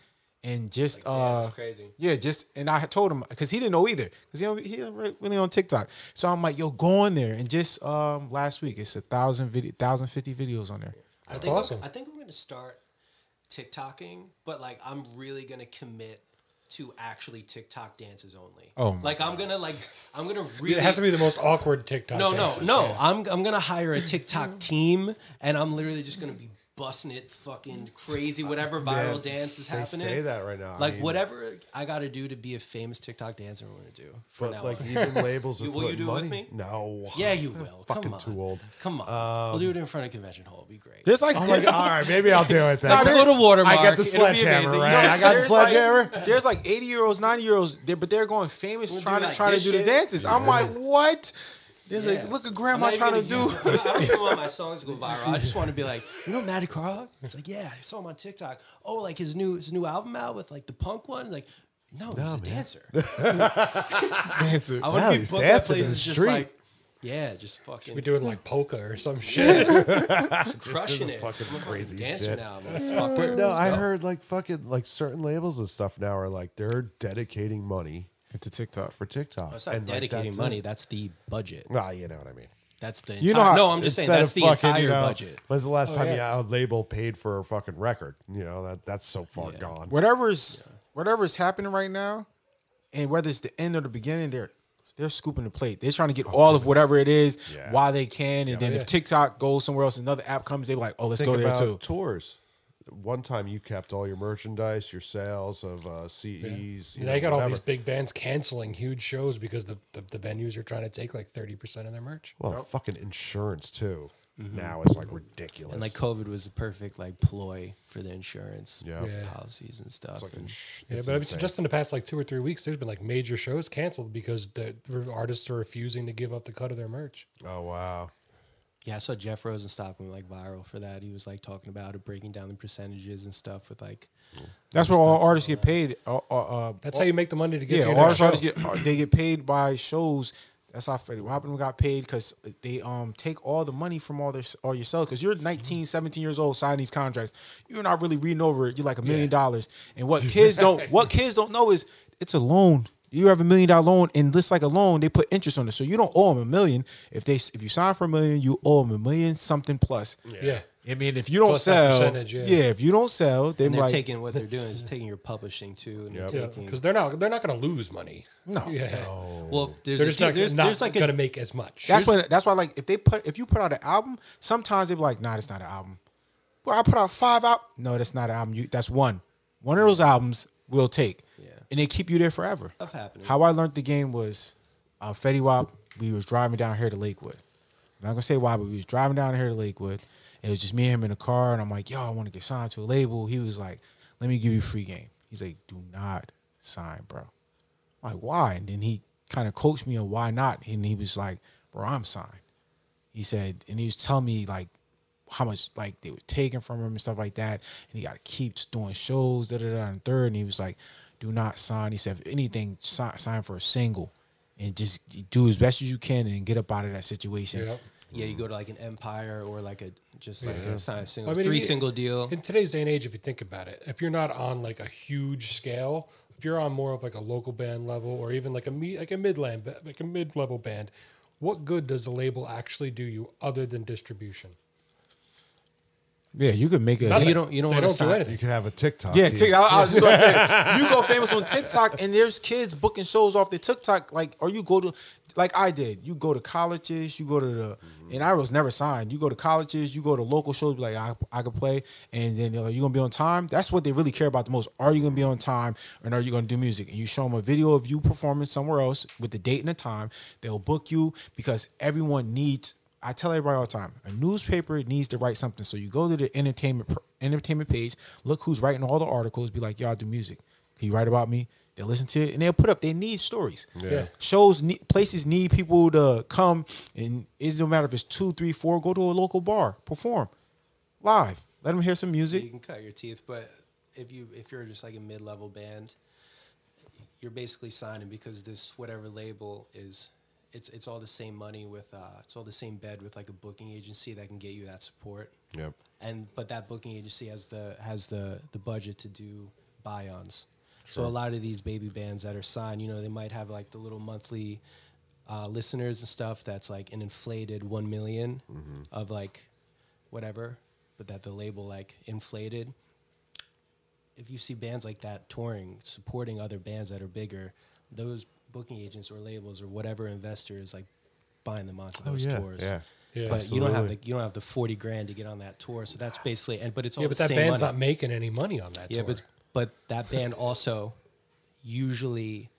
and just that's crazy. Yeah, and I had told him because he didn't know either because he really on TikTok. So I'm like, yo, go on there. And just last week, it's 1,050 videos on there. That's awesome. I think I'm gonna start TikToking, but like I'm really gonna commit to actually TikTok dances only. Oh, like I'm gonna really. It has to be the most awkward TikTok. dances. No. I'm gonna hire a TikTok team, and I'm literally just gonna be busting it fucking crazy, whatever viral dance is happening. Say that right now. Like whatever I got to do to be a famous TikTok dancer, I'm gonna do. But like even labels are Will you putting do it money. with me? No. Yeah, you will. Fucking Come on. too old. Come on. We'll do it in front of convention hall. It'll be great. There's like, All right, maybe I'll do it then. Nah, go to Watermark. I got the It'll be sledgehammer, amazing. right? I got the there's sledgehammer. There's like 80-year-olds, 90-year-olds, but they're going famous We'll trying do to like try to this do the shit. dances. I'm like, what? There's Yeah. like, look at I'm grandma not trying to even do. gonna use it. I don't even want my songs to go viral. I just want to be like, you know, Matty Carlock? It's like, yeah, I saw him on TikTok. Oh, like his new album out with like the punk one. Like, no, he's a dancer. Dancer. I want No, to be he's booked at dancing in places the just street. like, yeah, just fucking We're doing like polka or some shit. crushing it. fucking I'm a crazy dancer shit. now, motherfucker. No, Let's I go. heard like fucking like certain labels and stuff now are like they're dedicating money to TikTok. for TikTok. That's not And, like, dedicating that's money. it. That's the budget. Well, you know what I mean. That's the You entire, know how- no, I'm just saying Instead that's of the fucking, entire you know, budget. When's the last time yeah. a label paid for a fucking record? You know that's so far gone. Whatever's happening right now, and whether it's the end or the beginning, they're scooping the plate. They're trying to get all of whatever it is while they can, and then if TikTok goes somewhere else, another app comes, they're like, oh, let's Think go there about too. tours. One time you kept all your merchandise, your sales of CEs. Now you got all these big bands canceling huge shows because the venues are trying to take like 30% of their merch. Well, fucking insurance too. Now is like ridiculous. And like COVID was the perfect like ploy for the insurance Yeah. policies and stuff. Fucking And Yeah, it's but insane. just in the past like 2 or 3 weeks, there's been like major shows canceled because the artists are refusing to give up the cut of their merch. Oh wow. yeah, I saw Jeff Rosenstock went like viral for that. He was like talking about it, breaking down the percentages and stuff with like. That's where all artists get paid. That's how you make the money to get to your artists next show. they get paid by shows. That's how Freddie Robin got paid because they take all the money from all your sales. Because you're 19, 17 years old, signing these contracts. You're not really reading over it. You're like $1 million. And what kids don't know is it's a loan. You have $1 million loan, and just like a loan, they put interest on it. So you don't owe them $1 million. If you sign for $1 million, you owe them $1 million something plus. Yeah. I mean, if you don't Plus that sell, percentage, yeah. if you don't sell, then And they're like taking what they're doing is taking your publishing too, and they're taking. Because they're not going to lose money. No. Yeah. Well, there's They're just not there's like going a to make as much. that's why like if you put out an album, sometimes they be like, nah, that's not an album. Well, I put out 5 out. No, that's not an album. That's one. One of those albums we'll take. Yeah. And they keep you there forever. stuff happening. How I learned the game was Fetty Wap, we was driving down here to Lakewood. I'm not gonna say why, but we was driving down here to Lakewood. It was just me and him in the car, and I'm like, yo, I want to get signed to a label. He was like, let me give you free game. He's like, do not sign, bro. I'm like, why? And then he kind of coached me on why not. And he was like, bro, I'm signed. He said, and he was telling me like how much like they were taking from him and stuff like that, and he got to keep doing shows, and third. And he was like, do not sign. He said, if anything, sign for a single, and just do as best as you can and get up out of that situation. Yep. Yeah, you go to like an Empire or like a sign a single I mean, three single deal. In today's day and age, if you think about it, if you're not on like a huge scale, if you're on more of like a local band level or even like a mid-level band, what good does a label actually do you other than distribution? Yeah, you could make a. You don't They want to don't do sign. anything. You can have a TikTok. Yeah, deal. I was just about to say, you go famous on TikTok, and there's kids booking shows off their TikTok, like, or you go to, like I did, you go to colleges, you go to the, and I was never signed. You go to colleges, you go to local shows, be like, I could play, and then you're gonna be on time. That's what they really care about the most. Are you gonna be on time, and are you gonna do music? And you show them a video of you performing somewhere else with the date and the time. They'll book you because everyone needs. I tell everybody all the time, a newspaper needs to write something. So you go to the entertainment page, look who's writing all the articles, be like, y'all do music. Can you write about me? They'll listen to it, and they'll put up, they need stories. Yeah. Places need people to come, and it doesn't matter if it's 2, 3, 4, go to a local bar, perform live. Let them hear some music. You can cut your teeth, but if you're just like a mid-level band, you're basically signing because this whatever label is, it's all the same money with it's all the same bed with like a booking agency that can get you that support. Yep. But that booking agency has the budget to do buy-ons. Sure. So a lot of these baby bands that are signed, they might have like the little monthly listeners and stuff that's like an inflated 1 million of like whatever, but that the label like inflated. If you see bands like that touring, supporting other bands that are bigger, those booking agents or labels or whatever investors like buying them onto those tours. Yeah. Yeah, But absolutely. you don't have the 40 grand to get on that tour. So that's basically but it's all Yeah, the but that same band's money. not making any money on that Yeah, tour. but that band also usually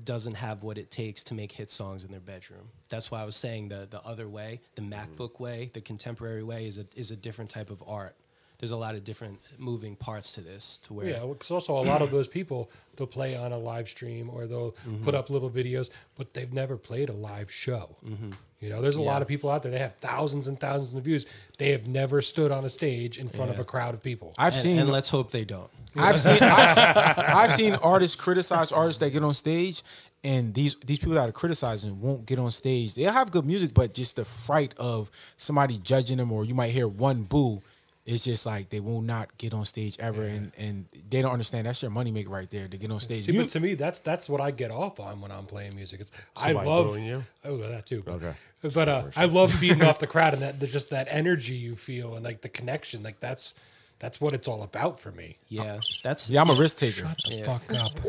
doesn't have what it takes to make hit songs in their bedroom. That's why I was saying the other way, the MacBook way, the contemporary way is a different type of art. There's a lot of different moving parts to this to where because also a lot of those people, they'll play on a live stream or they'll put up little videos, but they've never played a live show. There's a lot of people out there. They have thousands and thousands of views. They have never stood on a stage in front of a crowd of people. and let's hope they don't. I've seen artists criticize artists that get on stage, and these people that are criticizing won't get on stage. They'll have good music, but just the fright of somebody judging them, or you might hear one boo. It's just like they will not get on stage ever, and they don't understand that's your moneymaker right there to get on stage. See, but to me, that's what I get off on when I'm playing music. I Somebody love booing you? Oh, that too. Okay. But I love beating off the crowd and just that energy you feel and like the connection. Like that's what it's all about for me. Yeah, I'm a risk taker. Fuck up.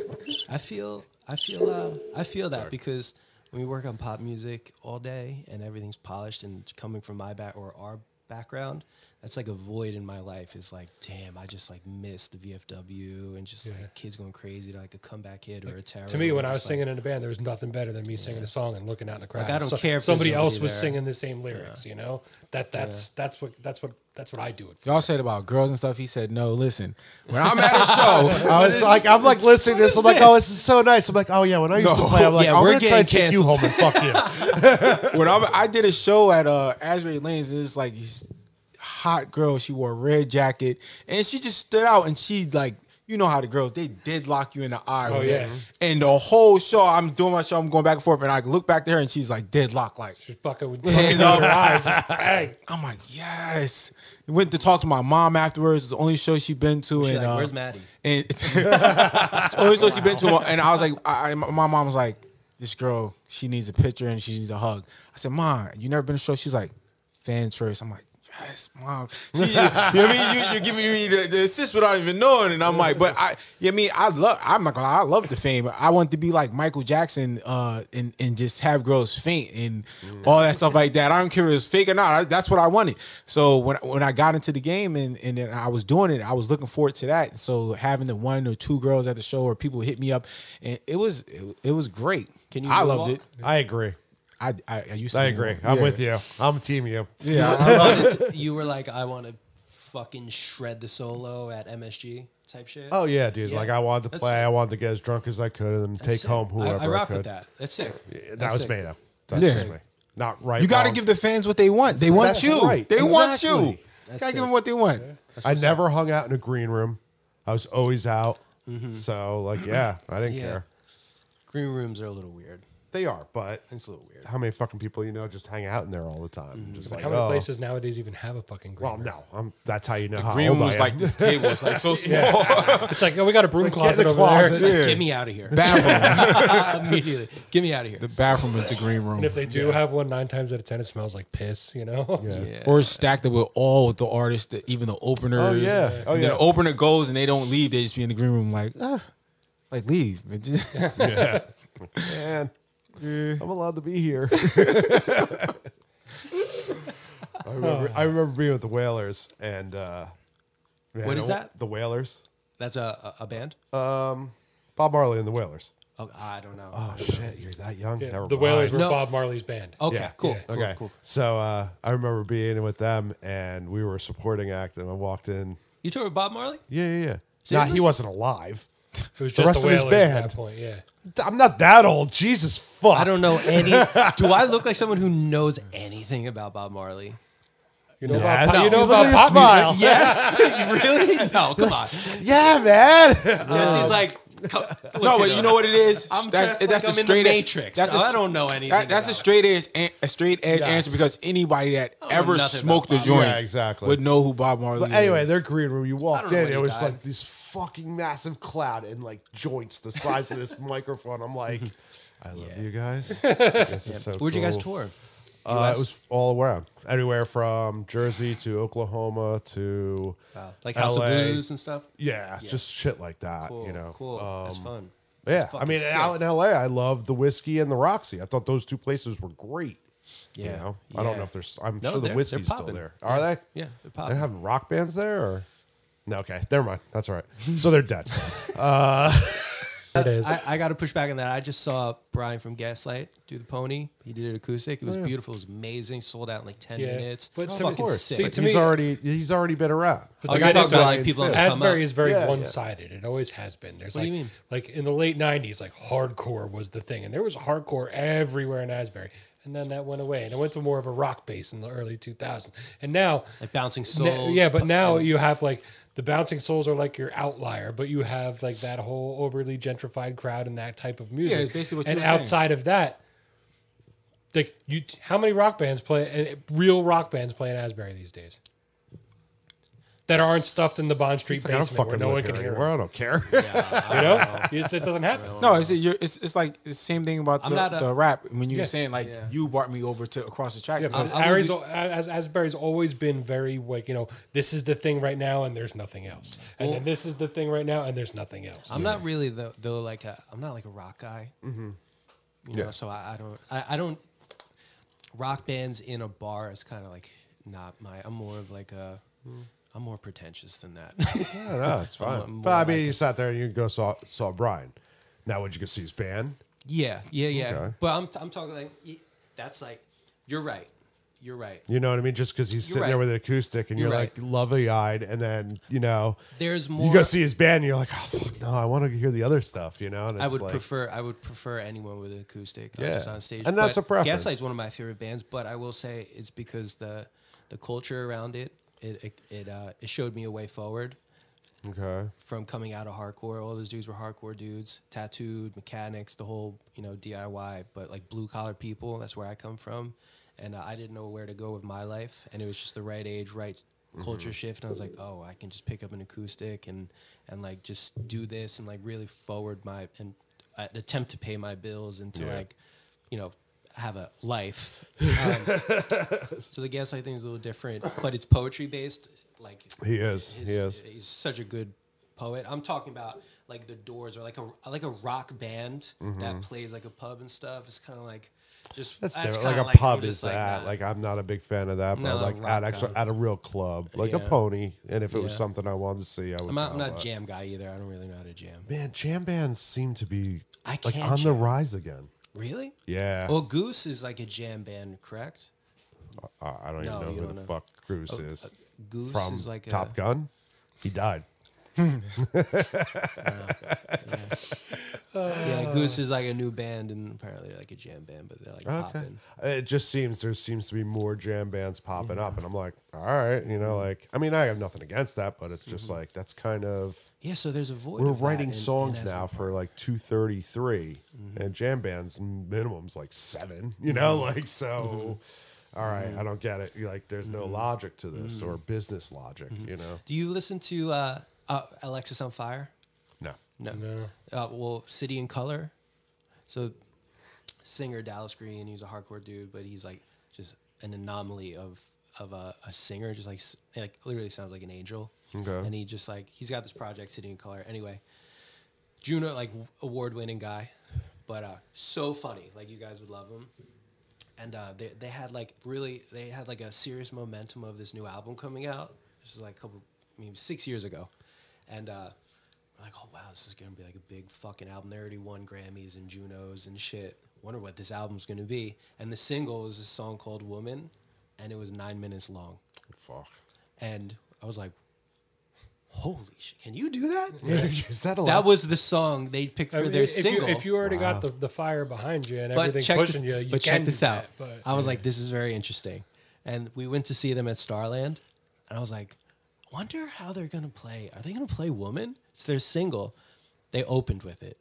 I feel that because when we work on pop music all day and everything's polished and coming from my our background, that's like a void in my life. Is like, damn, I just like miss the VFW and just like kids going crazy to like a comeback hit or a terror. To me, when I was singing in a band, there was nothing better than me singing a song and looking out in the crowd. I don't care if somebody there's else nobody was there. singing the same lyrics. That's what I do it for. Y'all said about girls and stuff. He said, no, listen, when I'm at a show, I'm like listening to this. I'm like, oh, this is so nice. I'm like, oh yeah, when I used to play, I'm like, Yeah, I'm we're gonna try and getting take you home and fuck you. when I did a show at Asbury Lanes, and it's like this hot girl. She wore a red jacket, and she just stood out. And she like, you know how the girls, they did lock you in the eye. Oh, with yeah. it. And the whole show, I'm doing my show, I'm going back and forth, and I look back to her, and she's like deadlock, like. She's fucking with your eyes. Hey. I'm like, yes. Went to talk to my mom afterwards. It's the only show she'd been to. She's And like, where's Matty? And it's the only show she'd been to. And I was like, my mom was like, this girl, she needs a picture and she needs a hug. I said, Mom, you never been to a show? She's like, fan choice. I'm like, yes, Mom. You know what I mean? You're giving me the assist without even knowing. And I'm like, but I'm not gonna lie, I love the fame. I want to be like Michael Jackson and just have girls faint and all that stuff like that. I don't care if it's fake or not. That's what I wanted. So when I got into the game and then I was doing it, I was looking forward to that. So having the 1 or 2 girls at the show or people hit me up, and it was great. I loved it. I agree. I used to. I agree. I'm with you. I'm team you. Yeah. You were like, I want to fucking shred the solo at MSG type shit. Oh yeah, dude. Yeah. Like I wanted to That's play. sick. I wanted to get as drunk as I could and then take sick. home whoever I rock could. with that. That's sick. That That's was sick. me though. That's Yeah. just me. Not right. You got to wrong. give the fans what they want. They want That's you. right. They want Exactly. you. You got to give them what they want. I never hung out in a green room. I was always out. So like, yeah, I didn't care. Green rooms are a little weird. They are, but It's a little weird. how many fucking people just hang out in there all the time? Just like, How many places nowadays even have a fucking green well, room? no, that's how you know how Green old room I was am. like this table. It's like so small. It's like, oh, we got a broom like, closet get in over the closet. there. Yeah. Get me out of here. Bathroom. Immediately. Get me out of here. The bathroom is the green room. And if they do have one, 9 times out of 10, it smells like piss, you know? Yeah. Or it's stacked up with all the artists, even the openers. Oh, yeah. Oh, and yeah. then the opener goes and they don't leave. They just be in the green room like leave. Yeah. Man, I'm allowed to be here. I remember being with the Wailers and man, What is that? The Wailers. That's a band? Bob Marley and the Wailers. Oh, I don't know. Oh shit, you're that young. Yeah, Never the mind. Wailers were No. Bob Marley's band. Okay, Yeah. cool. Yeah. Cool, Okay. cool. So I remember being with them and we were a supporting act and I walked in. You toured with Bob Marley? Yeah. Nah, Seriously? he wasn't alive. It was The just rest the of his Wailers at band. that point, yeah. I'm not that old. Jesus fuck. I don't know any. Do I look like someone who knows anything about Bob Marley? You know Yes. about, No. you know Look at about your pop smile. music? Yes. Really? No, come on. Yeah, man. Jesse's like, No, but you know what it is? I'm That's- dressed that's like a I'm in straight- the Matrix. that's so a- I don't know anything. That's a about straight edge Yes. answer because anybody that know ever nothing smoked the about Bob joint Yeah, exactly. would know who Bob Marley But is. anyway, their green room, you I walked don't know in, when it he was died. like this fucking massive cloud and like joints the size of this microphone. I'm like, I love you guys. This is so Where'd you guys cool. tour? It was all around, anywhere from Jersey to Oklahoma to Like House LA. of Blues and stuff? yeah, just shit like that. Cool, You know, cool. That's fun. Yeah, Fucking I mean, sick. out in LA, I love the Whiskey and the Roxy. I thought those two places were great. Yeah. You know, I don't know if there's. I'm No, sure the they're Whiskey's still popping. there. Are they? Yeah, they're They popping. have rock bands there, or no? Okay, never mind. That's all right. So they're dead. It is. I got to push back on that. I just saw Brian from Gaslight do the Pony. He did it acoustic. It was beautiful. It was amazing. Sold out in like 10 Yeah. minutes. But But to fucking me- sick. see, But to he's me- he's already been around. Oh, you're talking about like people on the come up? Asbury is very Yeah, yeah. one-sided. It always has been. There's What like, do you mean? like in the late '90s, like hardcore was the thing, and there was hardcore everywhere in Asbury, and then that went away, and it went to more of a rock base in the early 2000s, and now, Like Bouncing Souls. yeah, but now you have like the Bouncing Souls are like your outlier, but you have like that whole overly gentrified crowd and that type of music. Yeah, it's basically what you and were saying. outside of that. Like how many rock bands play? Real rock bands play in Asbury these days that aren't stuffed in the Bond Street It's like, I don't basement where fucking no live one can here hear anymore. them. I don't care. You know, it doesn't happen. No, it's like the same thing about I'm not a- the rap. When you Yeah. were saying like you brought me over to across the tracks. Yeah, because because Asbury's always been very like, you know, this is the thing right now and there's nothing else, and then this is the thing right now and there's nothing else. I'm not really though like I'm not like a rock guy. You know, so I don't rock bands in a bar is kind of like not my. I'm more of like a. I'm more pretentious than that. No, it's fine. I'm But I more mean, like you sat there and you go saw Brian. Now, would you go see his band? yeah. Okay. But I'm talking like that's like you're right. You're right. You know what I mean? Just because he's You're sitting there right. with an acoustic and You're you're right. like lovey-eyed, and then There's more. you go see his band and you're like, oh fuck no, I want to hear the other stuff. You know? And I it's would like, prefer anyone with an acoustic Yeah. just on stage. And that's But a preference. Gaslight's one of my favorite bands, but I will say it's because the culture around it showed me a way forward Okay. from coming out of hardcore. All those dudes were hardcore dudes, tattooed, mechanics, the whole DIY, but like blue collar people. That's where I come from, and I didn't know where to go with my life, and it was just the right age, right culture shift, and I was like, oh, I can just pick up an acoustic and like just do this and like really forward my and attempt to pay my bills and to like have a life. So the Gaslight thing is a little different, but it's poetry based. Like He is. He's such a good poet. I'm talking about like the Doors or like a rock band that plays like a pub and stuff. It's kind of like just That's that's different. kinda Like a pub I'm is just like, that. nah. Like I'm not a big fan of that, but No, like rock at a real club, like a Yeah. Pony. And if it was Yeah. something I wanted to see, I would. I'm not go, a but- jam guy either. I don't really know how to jam. Man, jam bands seem to be I like can't on the jam. rise again. Really? Yeah. Well, Goose is like a jam band, correct? I don't No, even know you who don't the know. fuck Bruce is. Goose From is like Top Gun. He died. Yeah, Goose is like a new band and apparently like a jam band, but they're like popping. It just seems there seems to be more jam bands popping up, and I'm like, all right, you know, like I mean, I have nothing against that, but it's just like that's kind of So there's a void. we're of that writing in songs now Asbury for Park. like 233, and jam bands minimum's like 7, you know, like so. All right, I don't get it. Like, there's no logic to this or business logic, you know. Do you listen to Alexis on Fire? No. No. No. Well, City in Color. So, singer Dallas Green. He's a hardcore dude, but he's like just an anomaly of a singer. Just like literally sounds like an angel. Okay. And he just like he's got this project City in Color. Anyway, Juno like award-winning guy, but so funny. Like you guys would love him. And they had like a serious momentum of this new album coming out. This was like 6 years ago, and we're like, oh wow, this is gonna be like a big fucking album. They already won Grammys and Junos and shit. Wonder what this album's gonna be. And the single was a song called "Woman," and it was 9 minutes long. Fuck. And I was like, holy shit, can you do that? Is that a lot? That was the song they picked for their single. If you already got the fire behind you and But everything check pushing this, you but can check this do out. that, but, I was like, this is very interesting. And we went to see them at Starland. And I was like, wonder how they're going to play. Are they going to play Woman? It's their single. They opened with it.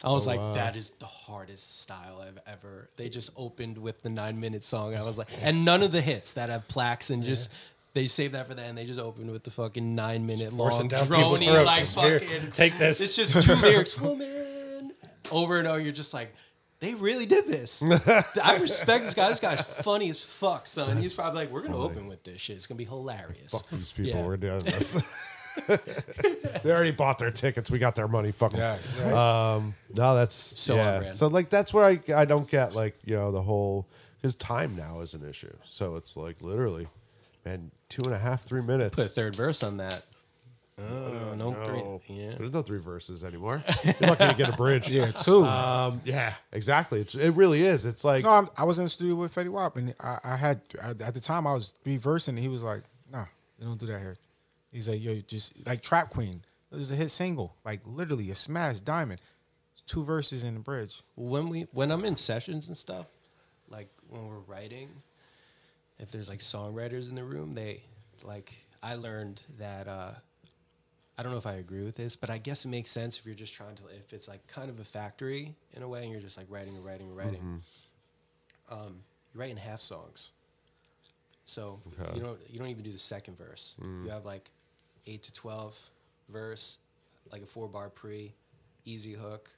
I was like, that is the hardest style I've ever. They just opened with the 9 minute song. And I was like, and none of the hits that have plaques and just. They saved that for that, and they just opened with the fucking 9 minute long down people's drony throats. like Just here, fucking. take this. It's just 2 lyrics, woman, over and over. You're just like, they really did this. I respect this guy. This guy's funny as fuck, son. He's probably like, we're gonna open with this shit. It's gonna be hilarious. Fuck these people. Yeah. We're doing this. They already bought their tickets. We got their money. Fuck 'em. Yes. No, that's So on brand. So like that's where I don't get like you know the whole because time now is an issue. So it's like literally, man, 2.5, 3 minutes. Put a third verse on that. No, No. 3. Yeah. There's no 3 verses anymore. You're lucky to get a bridge. Yeah, 2. Yeah, exactly. It really is. It's like No, I was in the studio with Fetty Wap, and I had at the time I was reversing, and he was like, "Nah, you don't do that here." He's like, "Yo, just like Trap Queen. It was a hit single, like literally a smash diamond. 2 verses in the bridge." When I'm in sessions and stuff, like when we're writing, if there's like songwriters in the room, I learned that I don't know if I agree with this, but I guess it makes sense if you're just if it's like kind of a factory in a way, and you're just like writing. You're writing half songs, so you don't even do the second verse. You have like 8 to 12 verse, like a 4-bar pre, easy hook.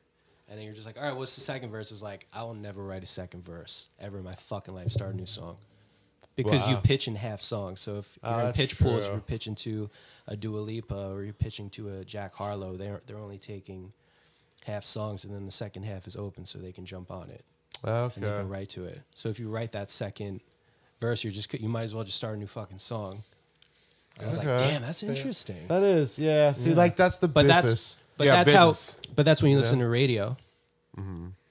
And then you're just like, all right, what's the second verse? Is like, I will never write a second verse ever in my fucking life, start a new song. Because you pitch in half songs. So if you're in pitch pools, if you're pitching to a Dua Lipa or you're pitching to a Jack Harlow, they're only taking half songs, and then the second half is open so they can jump on it. And they can write to it. So if you write that second verse, you might as well just start a new fucking song. I was like, damn, that's interesting. that is, yeah. See, like that's the business. But that's when you listen to radio.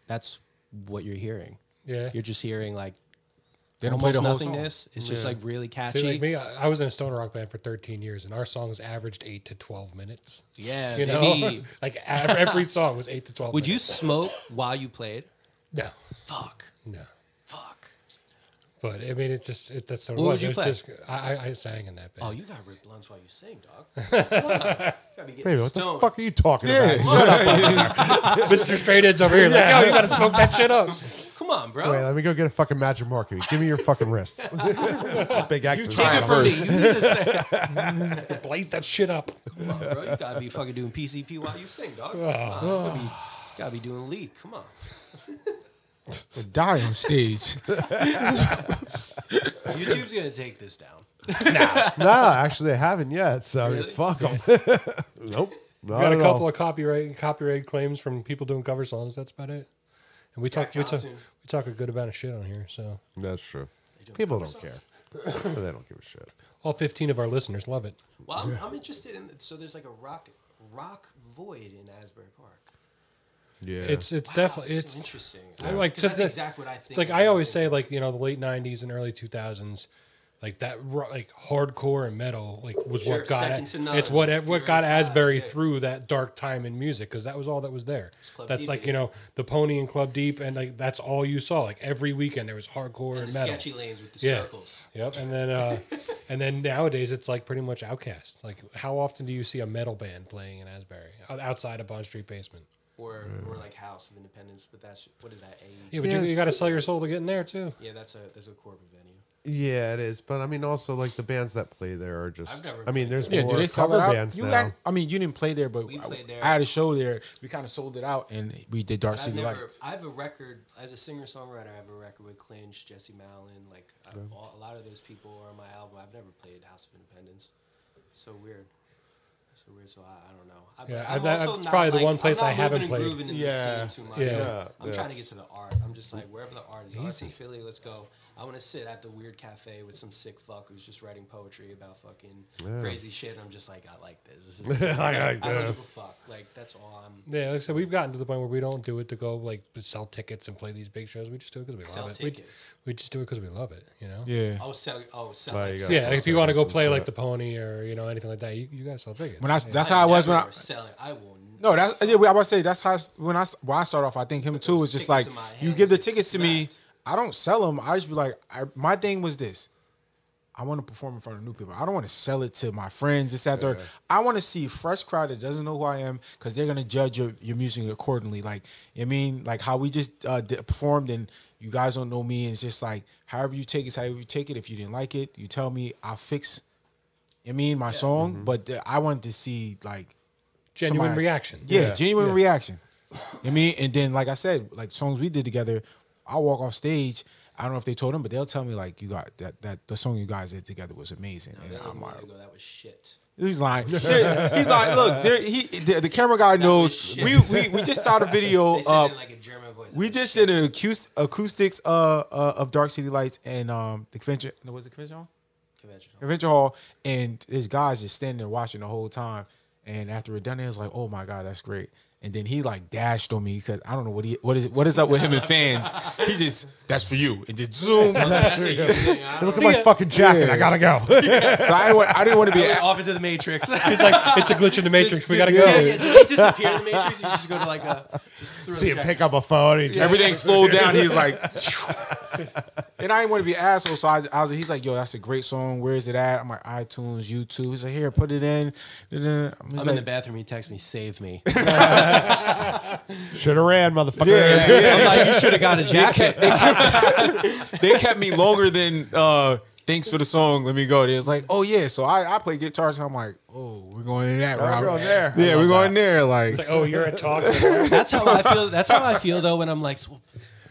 That's what you're hearing. yeah. You're just hearing like They don't play almost the whole song. nothingness. It's just like really catchy. See, like me, I was in a stoner rock band for 13 years, and our songs averaged 8 to 12 minutes. Yeah, You know, maybe. like every song was 8 to 12. Would you minutes. smoke while you played? No, Fuck. no. Fuck. But I mean, that's what it What was. would you It was play? just I sang in that band. Oh, you got rip blunts while you sing, dog. Come on. You gotta be getting Baby, what stoned. the fuck are you talking about? Shut up. Mr. Straight Ed's over here, like, yo, you gotta smoke that shit up. Come on, bro. Wait, let me go get a fucking Magic Marker. Give me your fucking wrist. Big X. Take it from me. You need to say, Blaze that shit up. come on, bro. You gotta be fucking doing PCP while you sing, dog. Come on. You gotta be doing leak. Come on. They die on stage. YouTube's gonna take this down. No, actually, I haven't yet. So Really? fuck them. Nope. Not We got a at couple all. of copyright claims from people doing cover songs. That's about it. And we talk a good amount of shit on here. So That's true. People don't care. They don't give a shit. all 15 of our listeners love it. Well, I'm interested in. So there's like a rock void in Asbury Park. Yeah. It's Wow, definitely that's it's interesting. I like 'Cause to that's exactly what I think. It's like I always say, like, you know, the late 90s and early 2000s, like that, like hardcore and metal, like was Sure, what got second to none. it's what got Asbury Yeah. through that dark time in music, because that was all that was there. Club That's Deep, like, baby. you know, the Pony and Club Deep, and like that's all you saw. Like every weekend there was hardcore and the metal. sketchy lanes with the Yeah. circles. Yep, and then nowadays it's like pretty much Outcast. Like how often do you see a metal band playing in Asbury outside of Bond Street Basement? Or like House of Independence, but that's what is that? Yeah, but you got to sell your soul to get in there too. Yeah, that's a corporate venue. Yeah, it is. But I mean, also like the bands that play there are just. I've never I mean, there's Yeah, more do they sell cover it out? bands You now. got, I mean, you didn't play there, but We played there. I had a show there. We kind of sold it out, and we did Dark I've City never. Lights. I have a record as a singer songwriter. I have a record with Clinch, Jesse Malin. Like a lot of those people are on my album. I've never played House of Independence. So weird. So weird. So I don't know. Yeah, I'm that's also not, probably the like, one place I'm I not haven't moving played. and grooving in Yeah. the scene too much. Yeah, I'm trying to that's- get to the art. I'm just like wherever the art is. Arts in Philly, let's go. I want to sit at the weird cafe with some sick fuck who's just writing poetry about fucking crazy shit. I'm just like, I like this. This is sick. I like I don't give a this. fuck. Like that's all I'm. Yeah, like I said, we've gotten to the point where we don't do it to go like sell tickets and play these big shows. We just do it because we Sell love it. tickets. We just do it because we love it, you know. Yeah. Sell. There you like, go. So yeah, Sell if you want to go tickets and play like shit. the Pony or you know anything like that, you guys sell tickets. When that's how I was when I. never selling. I will. No, that's yeah. I was about to say that's how when I started off. I think him too was just like Tickets in my you hand give the get tickets to me. smacked. I don't sell them. I just be like, my thing was this. I want to perform in front of new people. I don't want to sell it to my friends. This, that, third. I want to see a fresh crowd that doesn't know who I am because they're gonna judge your music accordingly. Like I mean, like how we just performed and you guys don't know me. And it's just like however you take it, however you take it. If you didn't like it, you tell me. I'll fix. I mean, my song. But I wanted to see like Genuine somebody- reaction. Yeah, genuine reaction. I mean, and then like I said, like songs we did together, I'll walk off stage. I don't know if they told him, but they'll tell me like you got that the song you guys did together was amazing. And I'm like, That was shit. he's lying. He's like, look, the camera guy knows. shit. We just saw the video. They said it in like a German voice. We just did an acoustics of Dark City Lights and the convention. No, was it convention hall? Convention hall, and this guy's just standing there watching the whole time. And after we're done, it was like, oh my god, that's great. And then he like dashed on me because I don't know what is up with him and fans. He just that's for you and just zoom. Look at my fucking jacket. I gotta go. So I didn't want to be. off into the Matrix. It's like it's a glitch in the Matrix. We gotta go. Did they disappear in the Matrix? You just go to like a. Just through See him the pick up a phone. And Everything slowed down. He's like, and I didn't want to be an asshole. So I was. He's like, yo, that's a great song. Where is it at? I'm like, iTunes, YouTube. He's like, here, put it in. He's I'm like, in the bathroom. He texts me, "Save me." should have ran, motherfucker. yeah. I'm like, "You should have got a jacket." They kept me longer than thanks for the song. Let me go. They was like, oh yeah. So I play guitar. So I'm like, oh, we're going in that route. we're going there. I Yeah, love we're going that. there. Like, It's like, oh, you're a talker. That's how I feel. That's how I feel though when I'm like, so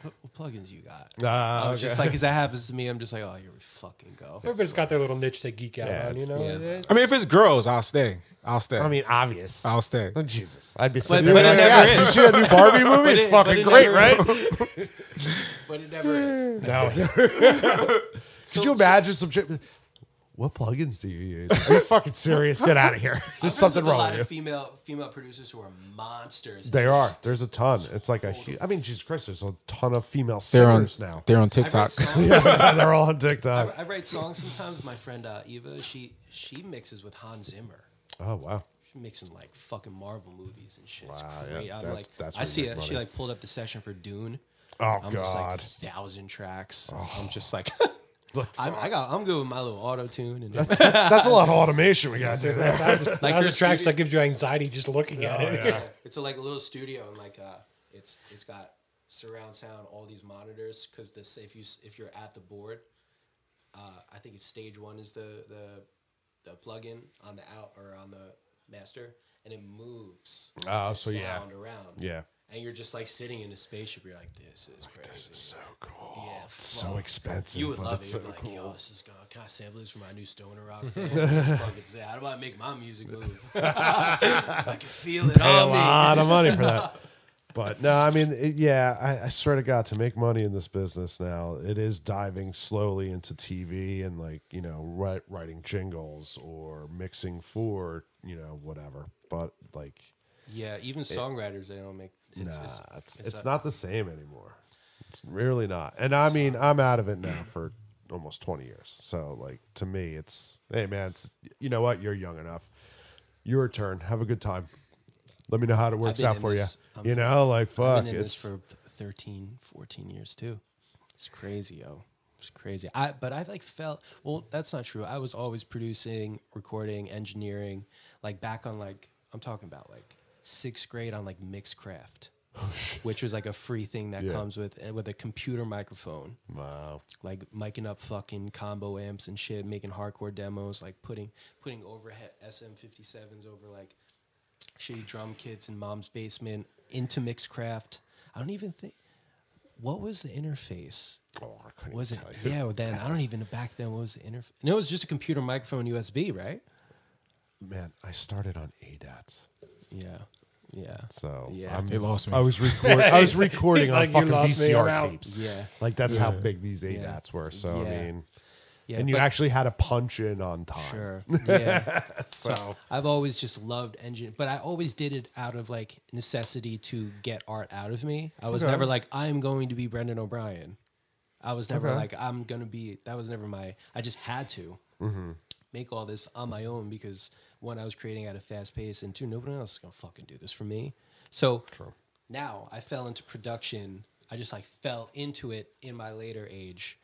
what plugins you got? I'm just like, because that happens to me. I'm just like, oh, you're fucking go. Everybody's got their little niche they geek out Yeah, on, you know. yeah. I mean, if it's girls, I'll stay. I mean, obvious. I'll stay. Oh, Jesus. I'd be sitting but there. it never You is. see that new Barbie movie? It's but fucking it great, never right? But it never is. No. Could you imagine some shit? What plugins do you use? Are you fucking serious? Get out of here. There's something With wrong a lot with you. of female producers who are monsters. They are. There's a ton. It's like a huge. I mean, Jesus Christ, there's a ton of female They're on. singers now. They're on I TikTok. write songs, They're all on TikTok. I write songs sometimes. My friend Eva, she mixes with Hans Zimmer. Oh, wow. She's mixing like fucking Marvel movies and shit. It's Wow, great. yeah, I'm that's- like, that's I where see you it. make She money. like pulled up the session for Dune. Oh, I'm just like God. 1,000 tracks. I'm just like, I'm good with my little auto tune and That's a lot of automation we got to do there. like Like her tracks studio- that gives you anxiety just looking at it. It's like a little studio and like it's got surround sound, all these monitors because this if you're at the board, I think it's stage 1 is the plug-in on the out or on the master and it moves. Oh, the so yeah. sound around. Yeah. And you're just like sitting in a spaceship. You're like, this is crazy. This is so cool. Yeah, It's so fuck. expensive. You would but love it's it. You'd so be like, cool. yo, this is good. Can I sample this for my new stoner rock band? This is fucking sick. How do I make my music move? I can feel it Pay a on me. lot of money for that. But no, I mean, I swear to God, to make money in this business now, it is diving slowly into TV and like, you know, writing jingles or mixing for, you know, whatever. But like, Yeah, even songwriters, they don't make. it's not the same anymore. It's really not. And I mean, I'm out of it now for almost 20 years. So like to me, it's, hey man, it's, you know what? You're young enough. Your turn. Have a good time. Let me know how it works out for you. You know, like fuck. I've been in this for 13, 14 years too. It's crazy, yo. It's crazy. But I've like felt, well, that's not true. I was always producing, recording, engineering, like back on like, I'm talking about like 6th grade on like Mixcraft, which was like a free thing that comes with a computer microphone. Wow. Like miking up fucking combo amps and shit, making hardcore demos, like putting overhead SM57s over like shitty drum kits in mom's basement into Mixcraft. I don't even think, what was the interface? Oh, I couldn't Was it? tell you. Yeah, well, then I don't even back then. What was the interface? No, it was just a computer microphone USB, right? Man, I started on ADATs. Yeah, yeah. So Yeah. They lost me. I was recording He's on like, "You fucking lost me, I'm VCR out." tapes. Yeah. Like that's how big these ADATs were. So Yeah. I mean, Yeah, and you but- actually had to punch in on time. Sure. Yeah. So I've always just loved engine, but I always did it out of like necessity to get art out of me. I was never like, I'm going to be Brendan O'Brien. I was never like, I'm going to be, that was never I just had to make all this on my own because one, I was creating at a fast pace, and two, nobody else is going to fucking do this for me. So now I fell into production. I just like fell into it in my later age.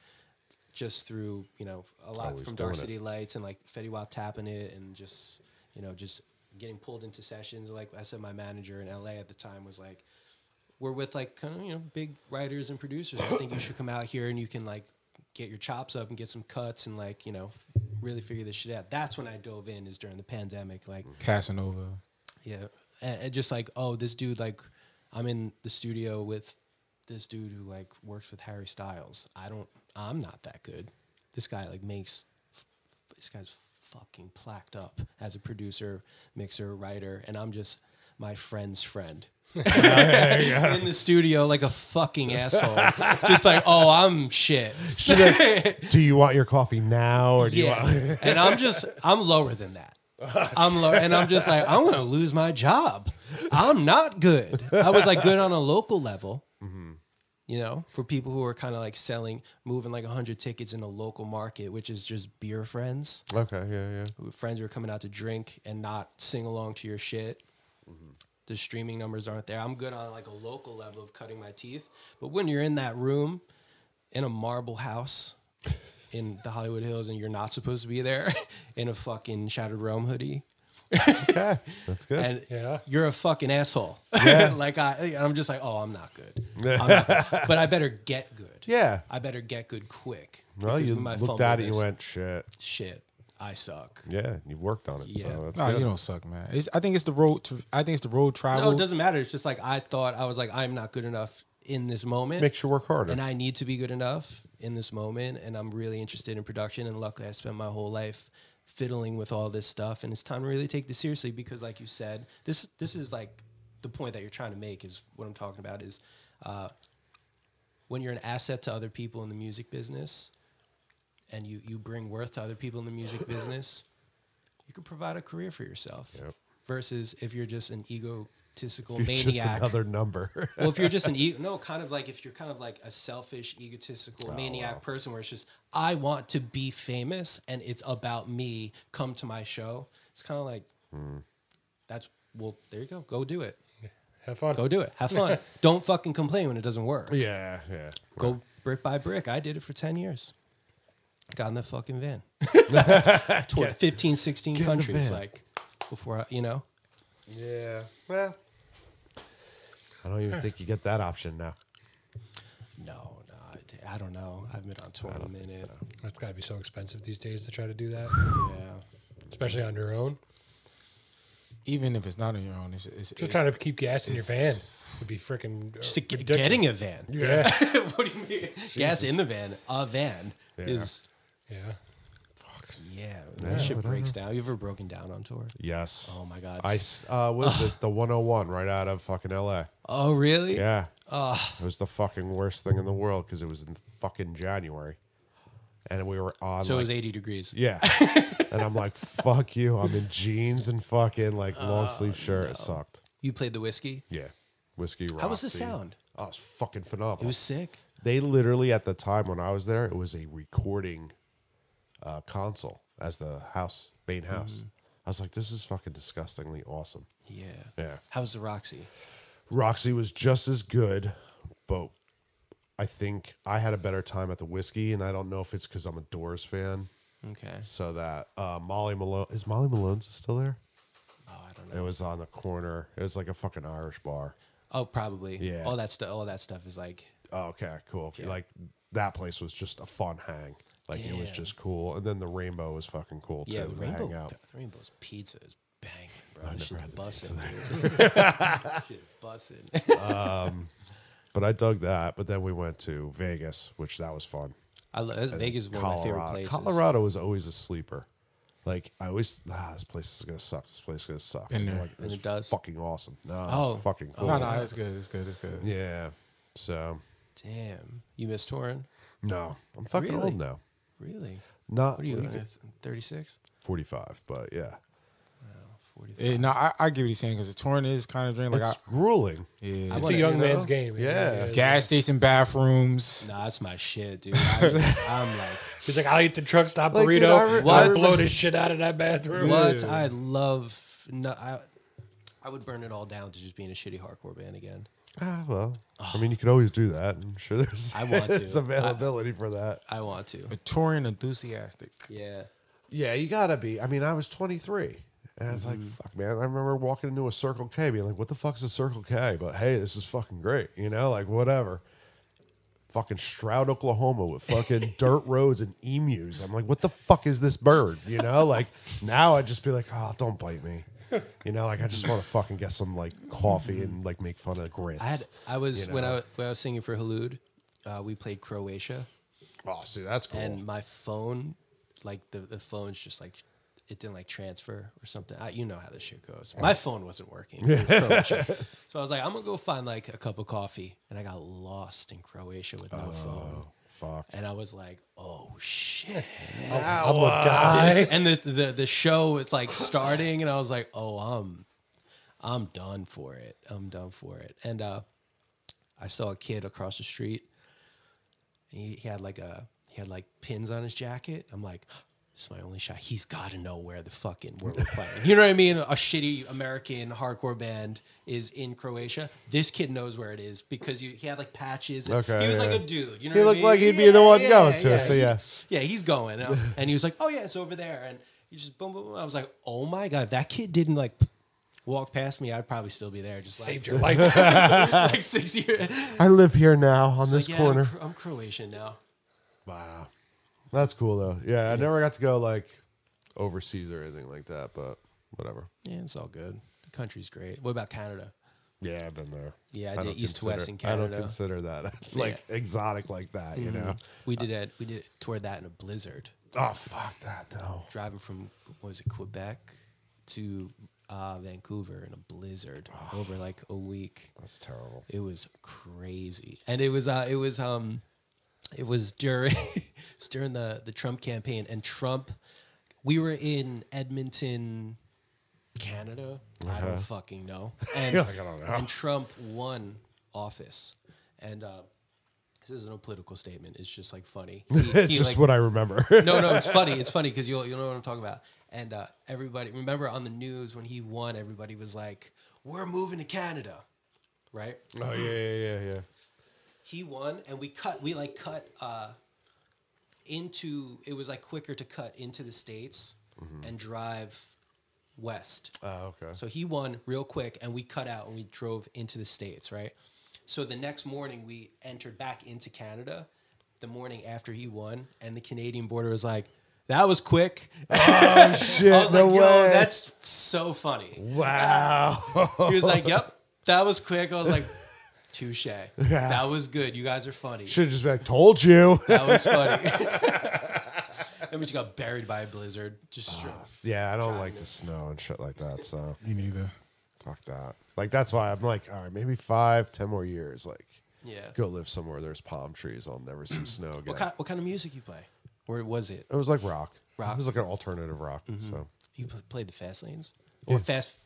Just through, you know, a lot Always from doing Dark it. City Lights and like Fetty Wap tapping it and just, you know, just getting pulled into sessions. Like I said, my manager in LA at the time was like, we're with like kind of, you know, big writers and producers. I think you should come out here and you can like get your chops up and get some cuts and like, you know, really figure this shit out. That's when I dove in, is during the pandemic. Like, Casanova. yeah. And just like, oh, this dude, like, I'm in the studio with this dude who like works with Harry Styles. I'm not that good. This guy like this guy's fucking plaqued up as a producer, mixer, writer, and I'm just my friend's friend. In the studio like a fucking asshole. Just like, oh, I'm shit. do you want your coffee now or do you want And I'm lower than that. I'm low, and I'm just like, I'm gonna lose my job. I'm not good. I was like good on a local level. You know, for people who are kind of like moving like 100 tickets in a local market, which is just beer friends. Okay, yeah. Friends who are coming out to drink and not sing along to your shit. The streaming numbers aren't there. I'm good on like a local level of cutting my teeth. But when you're in that room in a marble house in the Hollywood Hills and you're not supposed to be there in a fucking Shattered Realm hoodie, Okay, that's good. and you're a fucking asshole. Yeah. Like I'm just like, oh, I'm not good. I'm not good. But I better get good. Yeah. I better get good quick. Well, Because you we might looked fumble at it and this. you went, shit. I suck. Yeah, you worked on it. Yeah. So that's No, good. you don't suck, man. I think it's the road travel. No, it doesn't matter. It's just like I was like, I'm not good enough in this moment. Makes you work harder. And I need to be good enough in this moment. And I'm really interested in production. And luckily, I spent my whole life fiddling with all this stuff. And it's time to really take this seriously because, like you said, this is like the point that you're trying to make is what I'm talking about is when you're an asset to other people in the music business and you bring worth to other people in the music business, you can provide a career for yourself. Yep. Versus if you're just an egotistical You're maniac. just another number. Well, if you're just kind of like if you're kind of like a selfish, egotistical maniac person where it's just, I want to be famous and it's about me, come to my show. It's kind of like, there you go. Go do it. Have fun. Go do it. Have fun. Don't fucking complain when it doesn't work. yeah. Go brick by brick. I did it for 10 years. Got in the fucking van. Toured 15, 16 in the countries. van. Like, before, you know. Yeah. Well, I don't even think you get that option now. No, I don't know. I haven't been on tour in a minute. It's got to be so expensive these days to try to do that, Yeah. especially on your own. Even if it's not on your own, it's Just trying to keep gas in your van would be freaking Just ridiculous. getting a van. Yeah, What do you mean? Gas in the van. A van is. yeah. That shit breaks down. You ever broken down on tour? Yes. Oh my god. What is it? The 101 right out of fucking LA. Oh really? Yeah. It was the fucking worst thing in the world because it was in fucking January. And we were on So it was 80 degrees. yeah. And I'm like, fuck you. I'm in jeans and fucking like long sleeve shirt. It sucked. You played the whiskey. Yeah. Whiskey rock. How was the sound? Oh, it was fucking phenomenal. It was sick. They literally, at the time when I was there, it was a recording console as the main house. I was like, this is fucking disgustingly awesome. Yeah. Yeah. How's the Roxy? Roxy was just as good, but I think I had a better time at the Whiskey, and I don't know if it's because I'm a Doors fan. Okay. So that Molly Malone, is Molly Malone's still there? Oh, I don't know. It was on the corner. It was like a fucking Irish bar. Oh, probably. Yeah. All that stuff is like. Oh, okay, cool. Yeah. Like that place was just a fun hang. Like it was Damn. just cool, and then the Rainbow was fucking cool too. Yeah, to hang out. the Rainbow's pizza is banging, bro. This never shit's had the busting, dude. Shit's busting. But I dug that. But then we went to Vegas, which that was fun. Vegas is one of my favorite places. Colorado was always a sleeper. Like I always, this place is gonna suck. This place is gonna suck. Been there. Like, And it does? fucking awesome. No, Oh. it's fucking cool. No, it's good. It's good. It's good. Yeah. So Damn, you miss touring? no, I'm fucking Really? old now. Really? Not What are you? 36? 45, but yeah, 45. No, I get what he's saying because the touring is kind of drain. Like, it's grueling. yeah, It's a young man's game. Yeah. gas station bathrooms. Nah, that's my shit, dude. I'm like, He's like, I'll eat the truck stop Like, dude, burrito. I I'll re- blow this shit out of that bathroom. what? I love. No, I would burn it all down to just being a shitty hardcore band again. Well, I mean, you could always do that. I'm sure there's I want to. there's availability for that. I want to. A touring enthusiastic. Yeah. Yeah, you gotta be. I mean, I was 23. And it's like, fuck, man. I remember walking into a Circle K being like, what the fuck's a Circle K? But hey, this is fucking great. You know, like whatever. Fucking Stroud, Oklahoma with fucking dirt roads and emus. I'm like, what the fuck is this bird? You know, like now I'd just be like, oh, don't bite me. You know, like I just want to fucking get some like coffee and like make fun of grits. I was You when know? I was singing for Halud, we played Croatia, Oh, see, that's cool. and my phone, like the phone's just like it didn't like transfer or something. You know how this shit goes. My phone wasn't working. For Croatia. So I was like, I'm gonna go find like a cup of coffee, and I got lost in Croatia with no phone. Fuck. And I was like, oh shit. I'm gonna die. And the show is like starting, and I was like, oh, I'm done for it. I'm done for it. And I saw a kid across the street. He had like pins on his jacket. I'm like, this is my only shot. He's got to know where we're playing. You know what I mean? A shitty American hardcore band is in Croatia. This kid knows where it is because he had like patches. And Okay, he was like yeah. a dude. You know He what looked I mean? like he'd be the one going to, so He- yeah. Yeah, he's going. And he was like, oh, yeah, it's over there. And he just boom, boom, boom. I was like, oh, my God. If that kid didn't like walk past me, I'd probably still be there. Just Saved like, your life. like 6 years. I live here now on this Like, yeah, corner. I'm Croatian now. Wow. That's cool though. Yeah, I never got to go like overseas or anything like that, but whatever. Yeah, it's all good. The country's great. What about Canada? Yeah, I've been there. Yeah, I don't did east to west in I don't Canada. consider that like exotic like that, you know. We did toured that in a blizzard. Oh fuck that, no. Driving from Quebec to Vancouver in a blizzard over like a week. That's terrible. It was crazy, and it was during it's during the Trump campaign, and Trump. We were in Edmonton, Canada. I don't fucking know. And, You're like, I don't know. and Trump won office, and this isn't a political statement. It's just like funny. It's just what I remember. No, it's funny. It's funny because you'll know what I'm talking about. And everybody, remember on the news when he won, everybody was like, "We're moving to Canada," right? Oh yeah. He won, and we cut into. It was like quicker to cut into the States and drive west. Oh, okay. So he won real quick, and we cut out and we drove into the States, right? So the next morning we entered back into Canada. The morning after he won, and the Canadian border was like, "That was quick." Oh shit, I was no like, way. "Yo, that's so funny." Wow. He was like, "Yep, that was quick." I was like, "Touche. That was good. You guys are funny. Should have just been like, told you. That was funny." That means you got buried by a blizzard. Just Yeah, I don't like the snow and shit like that, so Me neither. fuck that. Like that's why I'm like, all right, maybe 5-10 more years. Like yeah. go live somewhere there's palm trees. I'll never see snow again. What kind of music you play? Where was it? It was like rock. Rock? It was like an alternative rock. So You played the fast lanes, or fast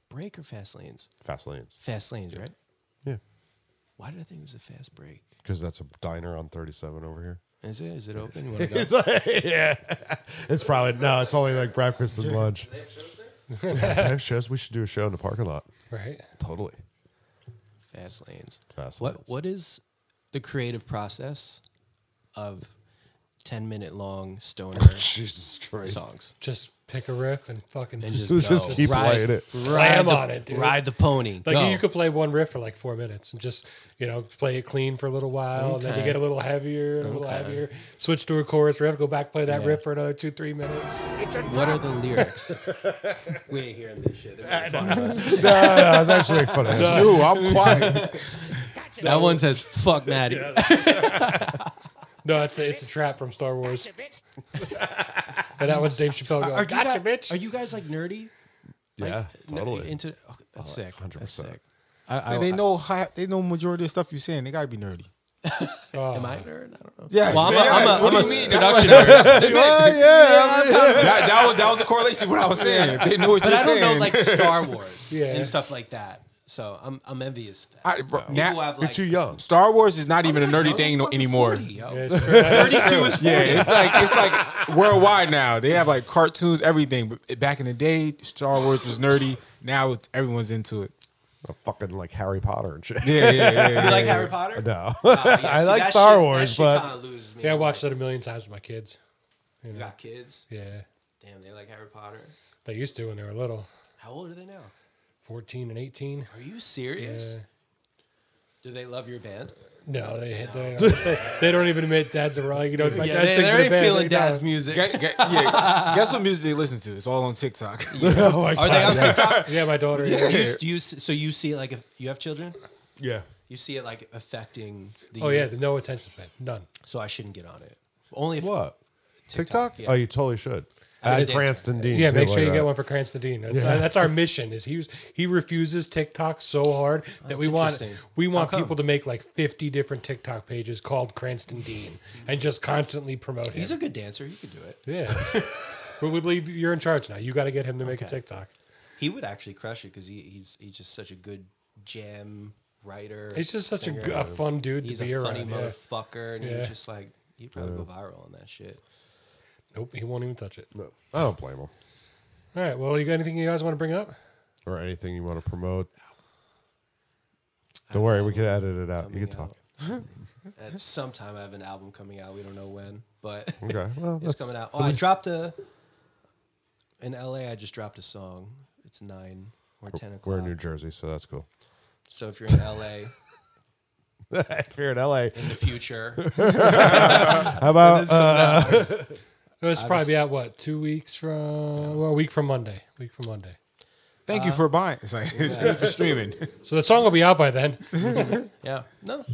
break, or fast lanes? fast lanes. Fast lanes, right? Yeah. Why did I think it was a fast break? Because that's a diner on 37 over here. Is it? Is it open? You want to go? He's like, yeah. It's probably, no, it's only like breakfast and lunch. They have shows there? They have shows. We should do a show in the parking lot. Right. Totally. Fast lanes. Fast lanes. What is the creative process of 10-minute long stoner Jesus Christ. songs? Just pick a riff and fucking And just Just go. keep playing it. slam the, on it, dude. Ride the pony. Like go. you could play one riff for like 4 minutes and just, play it clean for a little while, and then you Okay. get a little heavier and a little heavier. Switch to a chorus riff, go back, play that riff for another 2-3 minutes. What are the lyrics? We ain't hearing this shit. They're making fun of us. No, I was actually making fun of him. Dude, I'm quiet. That one says, fuck Matty. No, it's a trap from Star Wars. And that one's Dave Chappelle going, gotcha, bitch. Are you guys like nerdy? Yeah, totally. Into that's sick. 100%. That's sick. They know majority of stuff you're saying. They gotta be nerdy. Am I a nerd? I don't know. Yes. Well, yes. What do I'm you a mean? production That's what- nerd. that was the correlation of what I was saying. If they know what But you're I don't saying. know like Star Wars Yeah. and stuff like that. So I'm envious of that. People now, have, You're like, too young. Star Wars is not even a I'm not nerdy young, thing I'm fucking anymore. 40, yo. Yeah, it's true. 32 is 40. Yeah, it's like worldwide now. They have like cartoons, everything. But back in the day, Star Wars was nerdy. Now everyone's into it. Fucking like Harry Potter and shit. Yeah. You like Harry Potter? No. Yeah, I see, like that Star shit- Wars, that shit but kinda loses me. Yeah, I watched that a million times with my kids. You got kids? Yeah. Damn, they like Harry Potter. They used to when they were little. How old are they now? 14 and 18. Are you serious? Yeah. Do they love your band? No, they don't even admit dad's a rock. My dad sings in they're a already band. feeling They dad's don't. music. Guess what music they listen to? It's all on TikTok. Oh my Are God, they on yeah. TikTok? Yeah, my daughter. So you see it like if you have children, Yeah. you see it like affecting the Oh, yeah, youth. no attention span. None. So I shouldn't get on it. Only if What? TikTok? yeah. Oh, you totally should. As a Add dancer. Cranston Dean. Yeah, too, make sure like you that. get one for Cranston Dean. That's our mission. Is he refuses TikTok so hard that we want interesting. we How come? people to make like 50 different TikTok pages called Cranston Dean and just constantly promote him. he's a good dancer, he could do it. Yeah. But we leave. You're in charge now. You got to get him to make a Okay. TikTok. He would actually crush it because he's just such a good jam writer. He's just such singer. a fun dude He's to be a funny around. Yeah. motherfucker, and Yeah. he's just like he'd probably go viral on that shit. Nope, he won't even touch it. No, I don't blame him. All right. Well, you got anything you guys want to bring up? Or anything you want to promote. Don't worry, we can edit it out. You can talk. At some time, I have an album coming out. We don't know when, but Okay. Well, it's that's coming out. Oh, I dropped in LA. I just dropped a song. It's 9 or 10 o'clock. We're in New Jersey, so that's cool. So if you're in LA If you're in LA, in the future, how about It's probably out what 2 weeks from well, a week from Monday. Thank you for buying. It's like thank you for streaming. So the song will be out by then. yeah, no,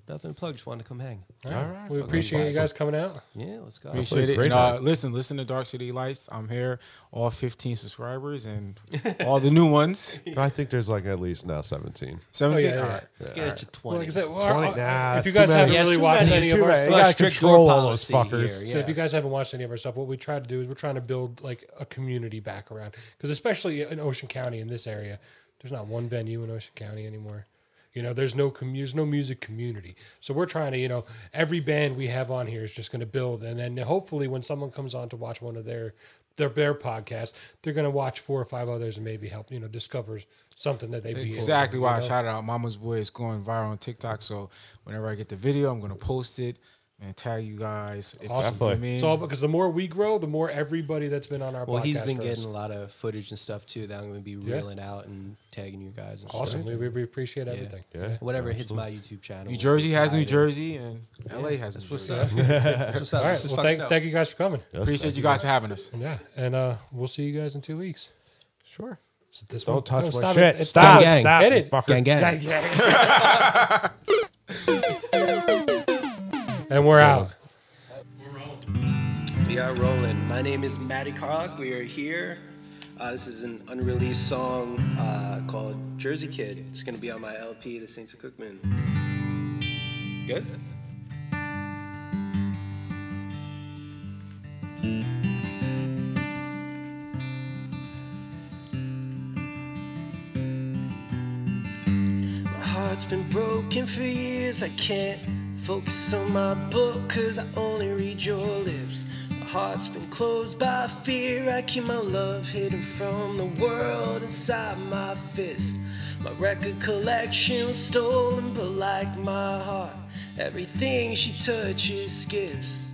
nothing to plug. Just wanted to come hang. All right. We appreciate you guys coming out. Yeah, let's go. Appreciate it. Great And, night. listen to Dark City Lights. I'm here. All 15 subscribers and all the new ones. I think there's like at least now 17. 17. Oh, yeah, All yeah. right. Let's get it to 20. Well, like I said, 20? Nah, if you it's guys too haven't many. really too watched many. any It's of too our many. stuff, You gotta strict control door all those policy fuckers. here, so if you guys haven't watched any of our stuff, what we try to do is we're trying to build like a community back around, because especially in Ocean County in this area, there's not one venue in Ocean County anymore. There's no music community. So we're trying to, every band we have on here is just going to build, and then hopefully when someone comes on to watch one of their podcasts, they're going to watch 4 or 5 others and maybe help discover something that they be Exactly into, why I shouted out Mama's Boy. It's going viral on TikTok. So whenever I get the video, I'm going to post it and tag you guys. If Awesome. you know what I mean. It's all because the more we grow, the more everybody that's been on our Well, podcast he's been grows. getting a lot of footage and stuff too that I'm going to be reeling out and tagging you guys. And Awesome. Stuff. We appreciate everything. Yeah. Whatever hits my YouTube channel. New Jersey has New excited. Jersey and LA has New What's Jersey. up? That's what's up. All right. This is Well, fucking dope. thank you guys for coming. Appreciate you guys for having us. Yeah. And we'll see you guys in 2 weeks. Sure. Is it this Don't one? touch No, my stop shit. it. It's Stop. gang. Stop. Edit. you fucker. Gang, gang. And we're out. We are rolling. My name is Matty Carlock. We are here. This is an unreleased song called Jersey Kid. It's going to be on my LP, The Saints of Cookman. Good? My heart heart's been broken for years. I can't focus on my book, cause I only read your lips. My heart's been closed by fear. I keep my love hidden from the world inside my fist. My record collection was stolen, but like my heart, everything she touches skips.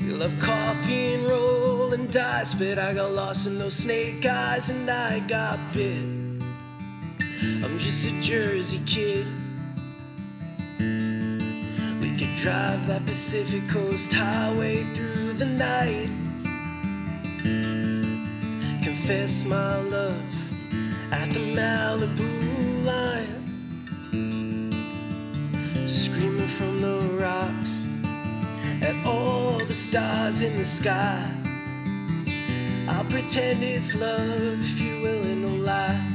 We love coffee and rolling dice, but I got lost in those snake eyes and I got bit. I'm just a Jersey kid. We could drive that Pacific Coast highway through the night. Confess my love at the Malibu line. Screaming from the rocks at all the stars in the sky. I'll pretend it's love if you're willing to lie.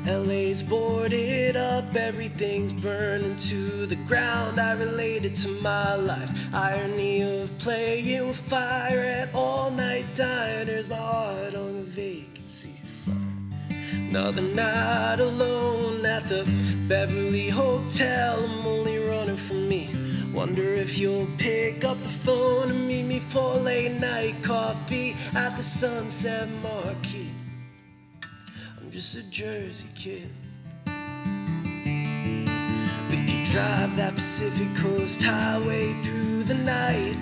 LA's boarded up, everything's burning to the ground. I relate it to my life. Irony of playing with fire at all-night diners. My heart on a vacancy sign. Another night alone at the Beverly Hotel. I'm only running from me. Wonder if you'll pick up the phone and meet me for late night coffee at the Sunset Marquee. I'm just a Jersey kid. We could drive that Pacific Coast highway through the night.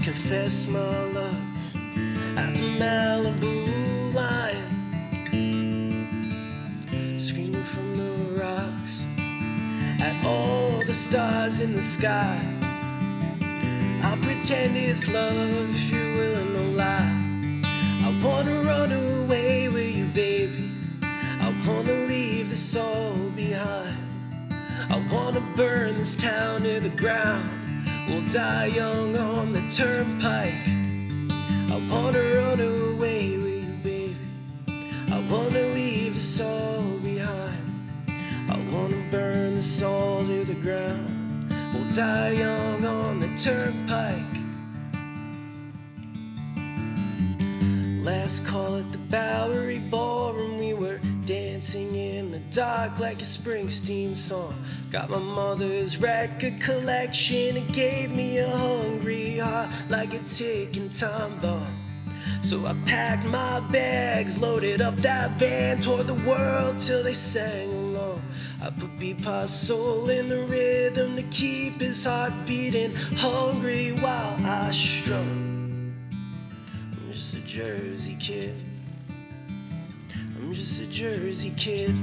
Confess my love at the Malibu line. Screaming from the rocks at all the stars in the sky. I'll pretend it's love if you're willing to lie. I wanna run away with you, baby. I wanna leave this all behind. I wanna burn this town to the ground. We'll die young on the turnpike. I wanna run away with you, baby. I wanna leave this all behind. I wanna burn this all to the ground. We'll die young on the turnpike. Last call at the Bowery Ballroom. We were dancing in the dark like a Springsteen song. Got my mother's record collection. It gave me a hungry heart like a ticking time bomb. So I packed my bags, loaded up that van, toured the world till they sang along. I put Beatpop's soul in the rhythm to keep his heart beating, hungry while I strum. I'm just a Jersey kid. I'm just a Jersey kid.